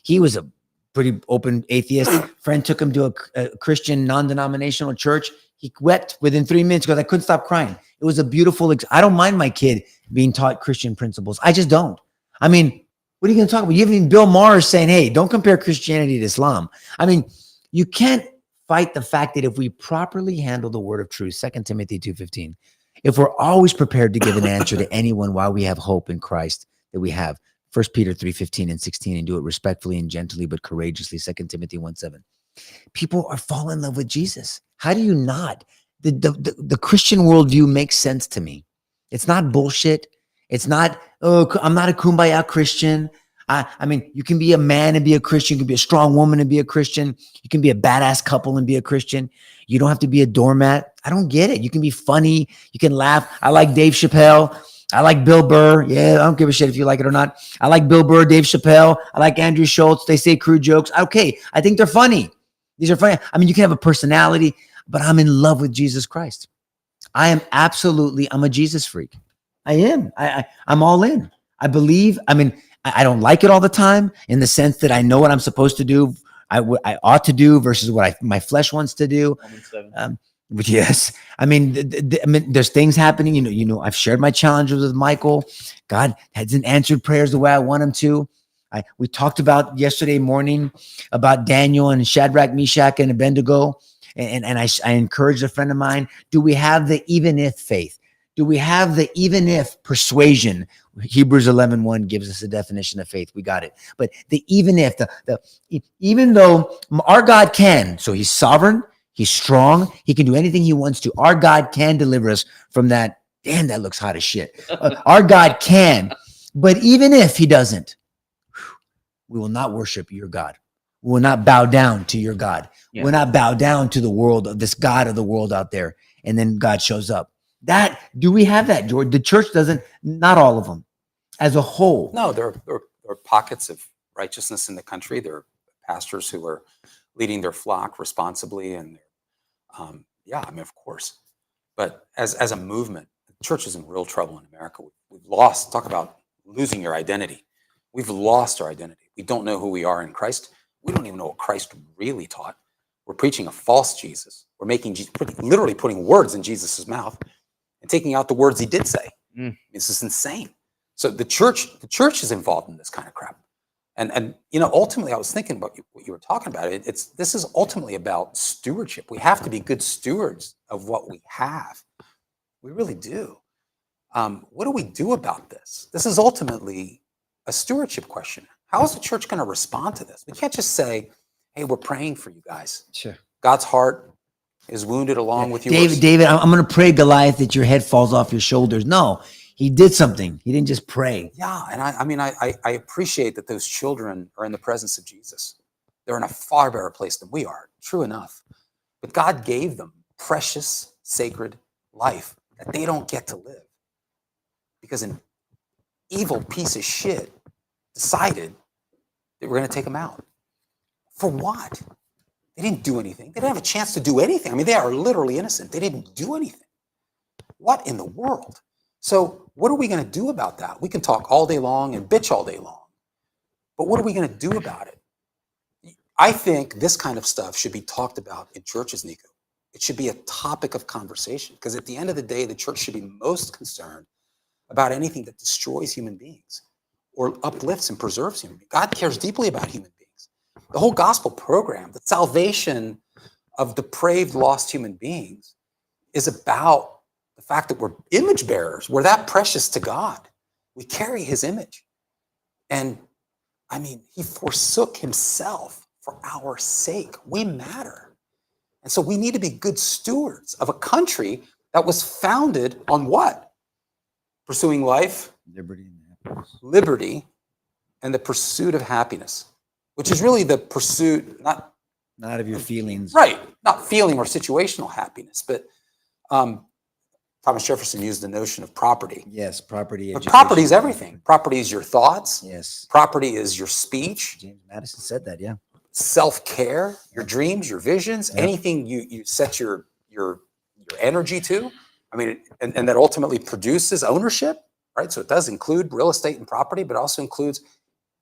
He was a pretty open atheist. Friend took him to a Christian non-denominational church. He wept within 3 minutes because I couldn't stop crying. It was a beautiful, I don't mind my kid being taught Christian principles. I just don't. I mean, what are you going to talk about? You have even Bill Maher saying, hey, don't compare Christianity to Islam. I mean, you can't fight the fact that if we properly handle the word of truth, 2 Timothy 2:15, if we're always prepared to give an answer to anyone while we have hope in Christ that we have, 1 Peter 3:15 and 16, and do it respectfully and gently, but courageously, 2 Timothy 1:7. People are falling in love with Jesus. How do you not? The Christian worldview makes sense to me. It's not bullshit. It's not, oh, I'm not a kumbaya Christian. I mean, you can be a man and be a Christian. You can be a strong woman and be a Christian. You can be a badass couple and be a Christian. You don't have to be a doormat. I don't get it. You can be funny. You can laugh. I like Dave Chappelle. I like Bill Burr. Yeah, I don't give a shit if you like it or not. I like Bill Burr, Dave Chappelle. I like Andrew Schultz. They say crude jokes. Okay, I think they're funny. These are funny. I mean, you can have a personality, but I'm in love with Jesus Christ. I'm a Jesus freak. I am. I'm all in. I believe. I mean, I don't like it all the time in the sense that I know what I'm supposed to do. I ought to do versus what my flesh wants to do. But yes, I mean, there's things happening. You know, I've shared my challenges with Michael. God hasn't answered prayers the way I want him to. We talked about yesterday morning about Daniel and Shadrach, Meshach, and Abednego. And I encouraged a friend of mine, do we have the even if faith? Do we have the even if persuasion? Hebrews 11:1 gives us a definition of faith. We got it. But the even if, even though our God can, so he's sovereign, he's strong, he can do anything he wants to. Our God can deliver us from that. Damn, that looks hot as shit. Our God can. But even if he doesn't, we will not worship your God. We will not bow down to your God. Yeah. We'll not bow down to the world, of this God of the world out there. And then God shows up. Do we have that, George? The church doesn't, not all of them as a whole. No, there are pockets of righteousness in the country. There are pastors who are leading their flock responsibly. And yeah, I mean, of course. But as a movement, the church is in real trouble in America. We've lost, talk about losing your identity. We've lost our identity. We don't know who we are in Christ. We don't even know what Christ really taught. We're preaching a false Jesus. We're literally putting words in Jesus's mouth and taking out the words he did say. This is insane. So the church is involved in this kind of crap. And ultimately, I was thinking about what you were talking about. This is ultimately about stewardship. We have to be good stewards of what we have. We really do. What do we do about this? This is ultimately a stewardship question. How is the church going to respond to this? We can't just say, hey, we're praying for you guys. Sure. God's heart is wounded along with yours. David, I'm going to pray, Goliath, that your head falls off your shoulders. No, he did something. He didn't just pray. Yeah, and I appreciate that those children are in the presence of Jesus. They're in a far better place than we are, true enough. But God gave them precious, sacred life that they don't get to live. Because an evil piece of shit decided that we're going to take them out. For what? They didn't do anything. They didn't have a chance to do anything. I mean, they are literally innocent. They didn't do anything. What in the world? So what are we going to do about that? We can talk all day long and bitch all day long. But what are we going to do about it? I think this kind of stuff should be talked about in churches, Nico. It should be a topic of conversation, because at the end of the day, the church should be most concerned about anything that destroys human beings or uplifts and preserves human beings. God cares deeply about human beings. The whole gospel program, the salvation of depraved, lost human beings, is about the fact that we're image bearers. We're that precious to God. We carry his image. And I mean, he forsook himself for our sake. We matter. And so we need to be good stewards of a country that was founded on what? Pursuing life, liberty, and the pursuit of happiness, which is really the pursuit, not of your feelings. Right. Not feeling or situational happiness, but Thomas Jefferson used the notion of property. Yes, property. But property is everything. Property is your thoughts. Yes. Property is your speech. James Madison said that, yeah. Self-care, your dreams, your visions, anything you set your energy to. I mean, and that ultimately produces ownership, right? So it does include real estate and property, but also includes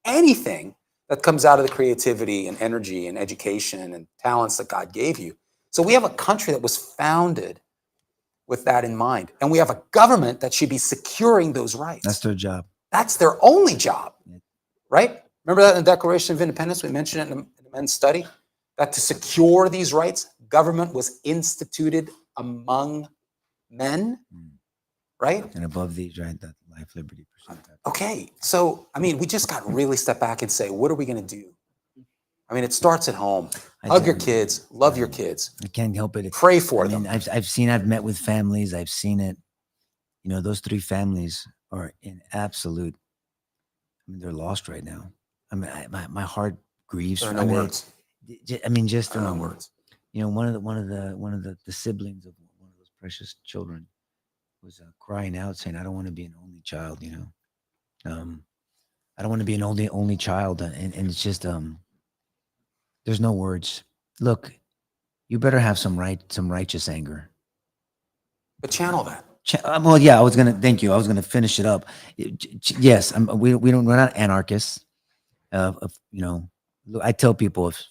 anything that comes out of the creativity and energy and education and talents that God gave you. So we have a country that was founded with that in mind. And we have a government that should be securing those rights. That's their job. That's their only job, right? Remember that in the Declaration of Independence? We mentioned it in the men's study, that to secure these rights, government was instituted among men, right? And above these, right, that life, liberty, pursuit. Okay, so, I mean, we just got to really step back and say, what are we going to do? I mean, it starts at home. Hug your kids, love your kids. I can't help it. Pray for them. I've met with families. I've seen it. You know, those three families are in absolute, I mean, they're lost right now. I mean, my heart grieves. There are no words. I mean, just no words. You know, one of the siblings of one of those precious children was crying out, saying, "I don't want to be an only child." You know, I don't want to be an only child, and it's just there's no words. Look, you better have some righteous anger. But channel that. Well, yeah, thank you. I was gonna finish it up. Yes, we're not anarchists. You know, I tell people, if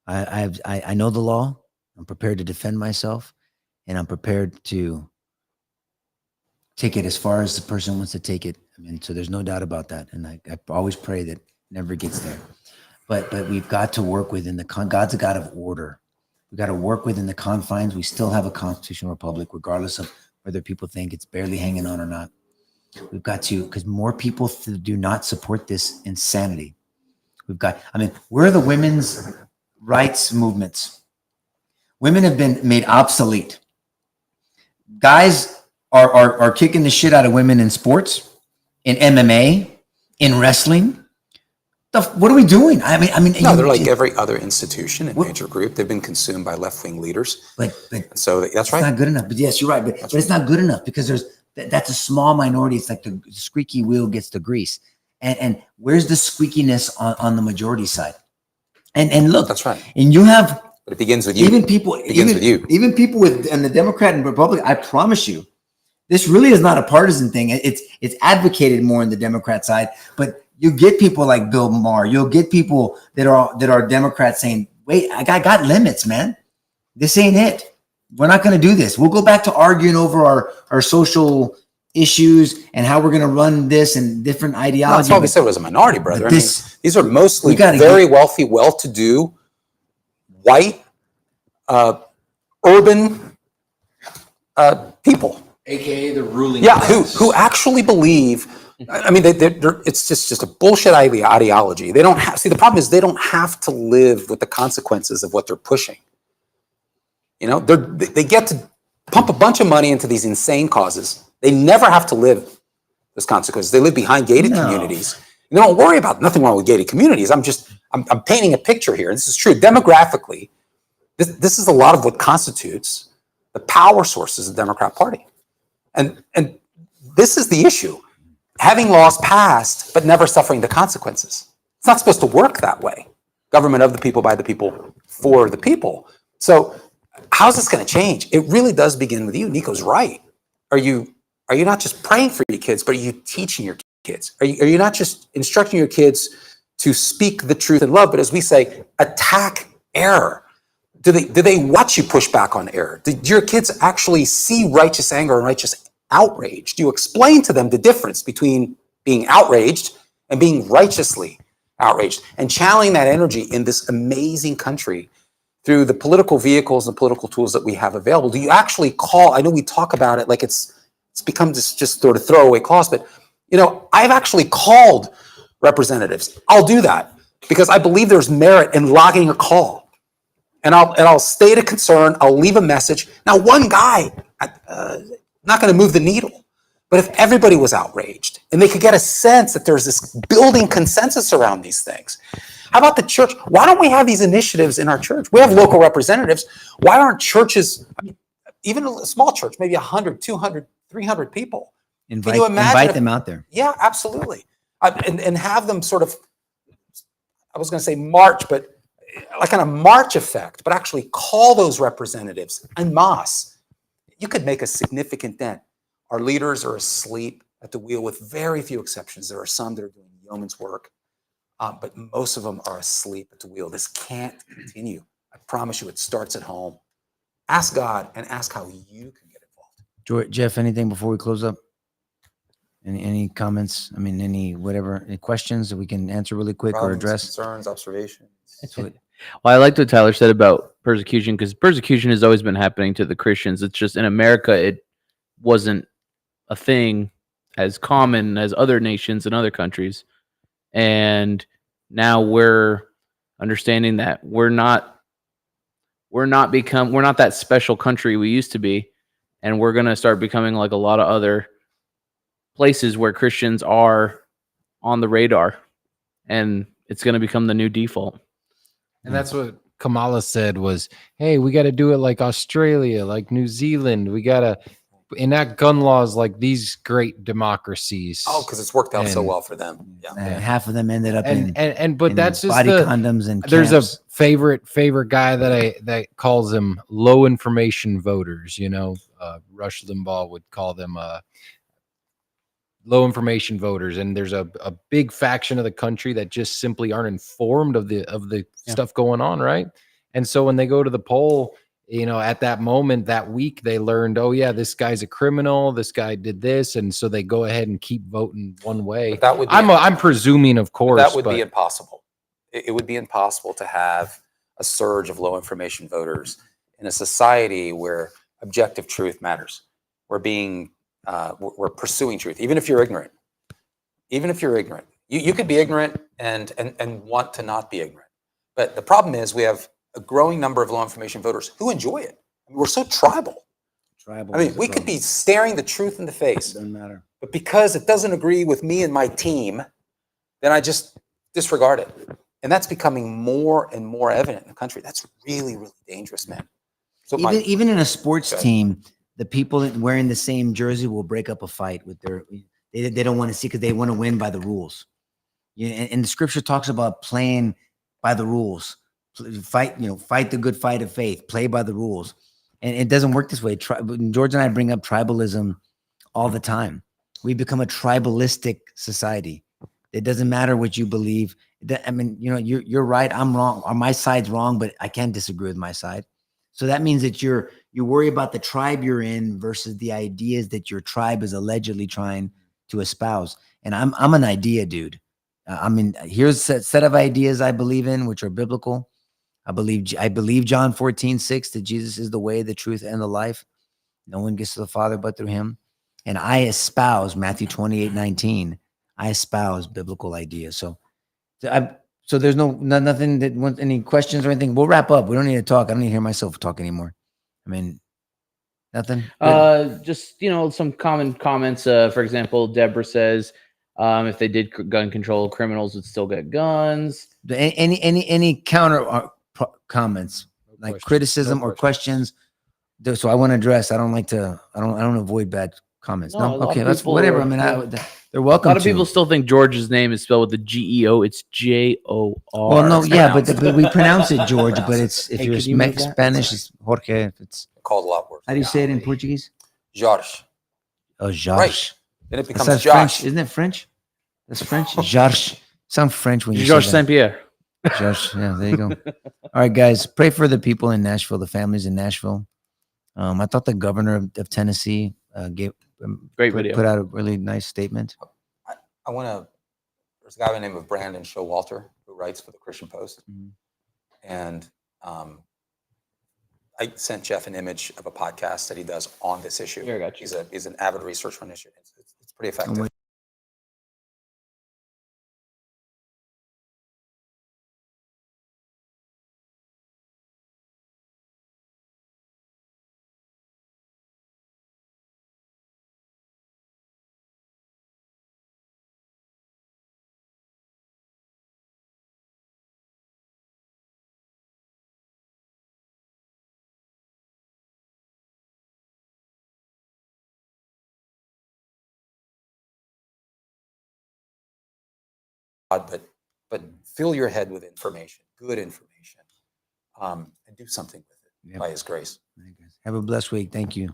I know the law, I'm prepared to defend myself, and I'm prepared to take it as far as the person wants to take it. I mean, so there's no doubt about that. And I always pray that it never gets there. But we've got to work within God's a God of order. We've got to work within the confines. We still have a constitutional republic, regardless of whether people think it's barely hanging on or not. We've got to, because more people do not support this insanity. Where are the women's rights movements? Women have been made obsolete. Guys are kicking the shit out of women in sports, in MMA, in wrestling. What are we doing? I mean, no, they're like every other institution and major group. They've been consumed by left-wing leaders. So that's right. It's not good enough. But yes, you're right. But it's not good enough, because that's a small minority. It's like the squeaky wheel gets the grease. And where's the squeakiness on the majority side? And look, that's right. And you have, but it begins with you. Even people with the Democrat and Republican. I promise you, this really is not a partisan thing. It's advocated more in the Democrat side, but you get people like Bill Maher. You'll get people that are Democrats saying, "Wait, I got limits, man. This ain't it. We're not going to do this. We'll go back to arguing over our social issues and how we're going to run this and different ideology. That's why we said it was a minority, brother. These are mostly wealthy, well-to-do, white, urban people. AKA the ruling class. who actually believe. I mean, it's just a bullshit ideology. They don't have. See, the problem is they don't have to live with the consequences of what they're pushing. You know, they get to pump a bunch of money into these insane causes. They never have to live those consequences. They live behind gated communities. And they don't worry about nothing wrong with gated communities. I'm painting a picture here. And this is true. Demographically, this is a lot of what constitutes the power sources of the Democrat Party. And this is the issue. Having laws passed, but never suffering the consequences. It's not supposed to work that way. Government of the people, by the people, for the people. So how's this going to change? It really does begin with you. Nico's right. Are you not just praying for your kids, but are you teaching your kids? Are you not just instructing your kids to speak the truth in love, but as we say, attack error? Do they watch you push back on error? Do your kids actually see righteous anger and righteous outrage? Do you explain to them the difference between being outraged and being righteously outraged and channeling that energy in this amazing country through the political vehicles and political tools that we have available? Do you actually call? I know we talk about it like it's become just sort of throwaway calls, but you know, I've actually called representatives. I'll do that because I believe there's merit in logging a call. And I'll state a concern. I'll leave a message. Now, one guy, not going to move the needle. But if everybody was outraged and they could get a sense that there's this building consensus around these things. How about the church? Why don't we have these initiatives in our church? We have local representatives. Why aren't churches, even a small church, maybe 100, 200, 300 people? Can you imagine invite them out there? Yeah, absolutely. And have them sort of, I was going to say march, but like on a march effect, but actually call those representatives en masse. You could make a significant dent. Our leaders are asleep at the wheel with very few exceptions. There are some that are doing yeoman's work, but most of them are asleep at the wheel. This can't continue. I promise you, it starts at home. Ask God and ask how you can get involved. Jeff, anything before we close up? Any comments? I mean, any questions that we can answer really quick or address? Concerns, observations. Well, I liked what Tyler said about persecution, because persecution has always been happening to the Christians. It's just in America, it wasn't a thing as common as other nations and other countries. And now we're understanding that we're not that special country we used to be. And we're going to start becoming like a lot of other places where Christians are on the radar, and it's going to become the new default. And that's what Kamala said was, hey, we got to do it like Australia, like New Zealand. We got to enact gun laws like these great democracies. Oh, because it's worked out so well for them. Yeah. And half of them ended up but that's just body condoms and there's camps. a favorite guy that calls them low information voters. You know, Rush Limbaugh would call them low information voters, and there's a big faction of the country that just simply aren't informed of the stuff going on, right? And so when they go to the poll, you know, at that moment, that week, they learned, oh yeah, this guy's a criminal, this guy did this, and so they go ahead and keep voting one way. But that would be, I'm presuming, of course, that would be impossible. It would be impossible to have a surge of low information voters in a society where objective truth matters. We're pursuing truth, even if you're ignorant. Even if you're ignorant, you could be ignorant and want to not be ignorant. But the problem is we have a growing number of low information voters who enjoy it. I mean, we're so tribal. I mean, we could be staring the truth in the face. Doesn't matter. But because it doesn't agree with me and my team, then I just disregard it. And that's becoming more and more evident in the country. That's really, really dangerous, man. So even in a sports team, the people that wearing the same jersey will break up a fight with they don't want to see because they want to win by the rules. And the scripture talks about playing by the rules. Fight the good fight of faith, play by the rules. And it doesn't work this way. George and I bring up tribalism all the time. We become a tribalistic society. It doesn't matter what you believe. I mean, you know, you're right, I'm wrong, or my side's wrong, but I can't disagree with my side. So that means that you're You worry about the tribe you're in versus the ideas that your tribe is allegedly trying to espouse. And I'm an idea dude. I mean, here's a set of ideas I believe in, which are biblical. I believe John 14:6 that Jesus is the way, the truth, and the life. No one gets to the Father but through him. And I espouse Matthew 28:19. I espouse biblical ideas. So there's nothing that wants any questions or anything. We'll wrap up. We don't need to talk. I don't need to hear myself talk anymore. I mean, nothing. Just some common comments. For example, Deborah says, if they did gun control, criminals would still get guns. Any counter comments, like criticism or questions? So I want to address. I don't avoid bad comments. No, okay, that's whatever. I mean, they're welcome. A lot of people still think George's name is spelled with a GEO. It's JOR. Well, no, yeah, but we pronounce it George. But it's if you're Spanish, it's Jorge. If it's called a lot worse. How do you say it in Portuguese? Jorge. Oh, Jorge. Right. Then it becomes Josh. French. Isn't it French? That's French. Jorge. Sound French when you Georges say that. Saint Pierre. Josh. Yeah, there you go. All right, guys, pray for the people in Nashville, the families in Nashville. I thought the governor of Tennessee put out a really nice statement. I want to. There's a guy by the name of Brandon Showalter who writes for the Christian Post, and I sent Jeff an image of a podcast that he does on this issue. Here, I got you. He's an avid researcher on this issue. It's pretty effective. But fill your head with information, good information, and do something with it by His grace. Have a blessed week. Thank you.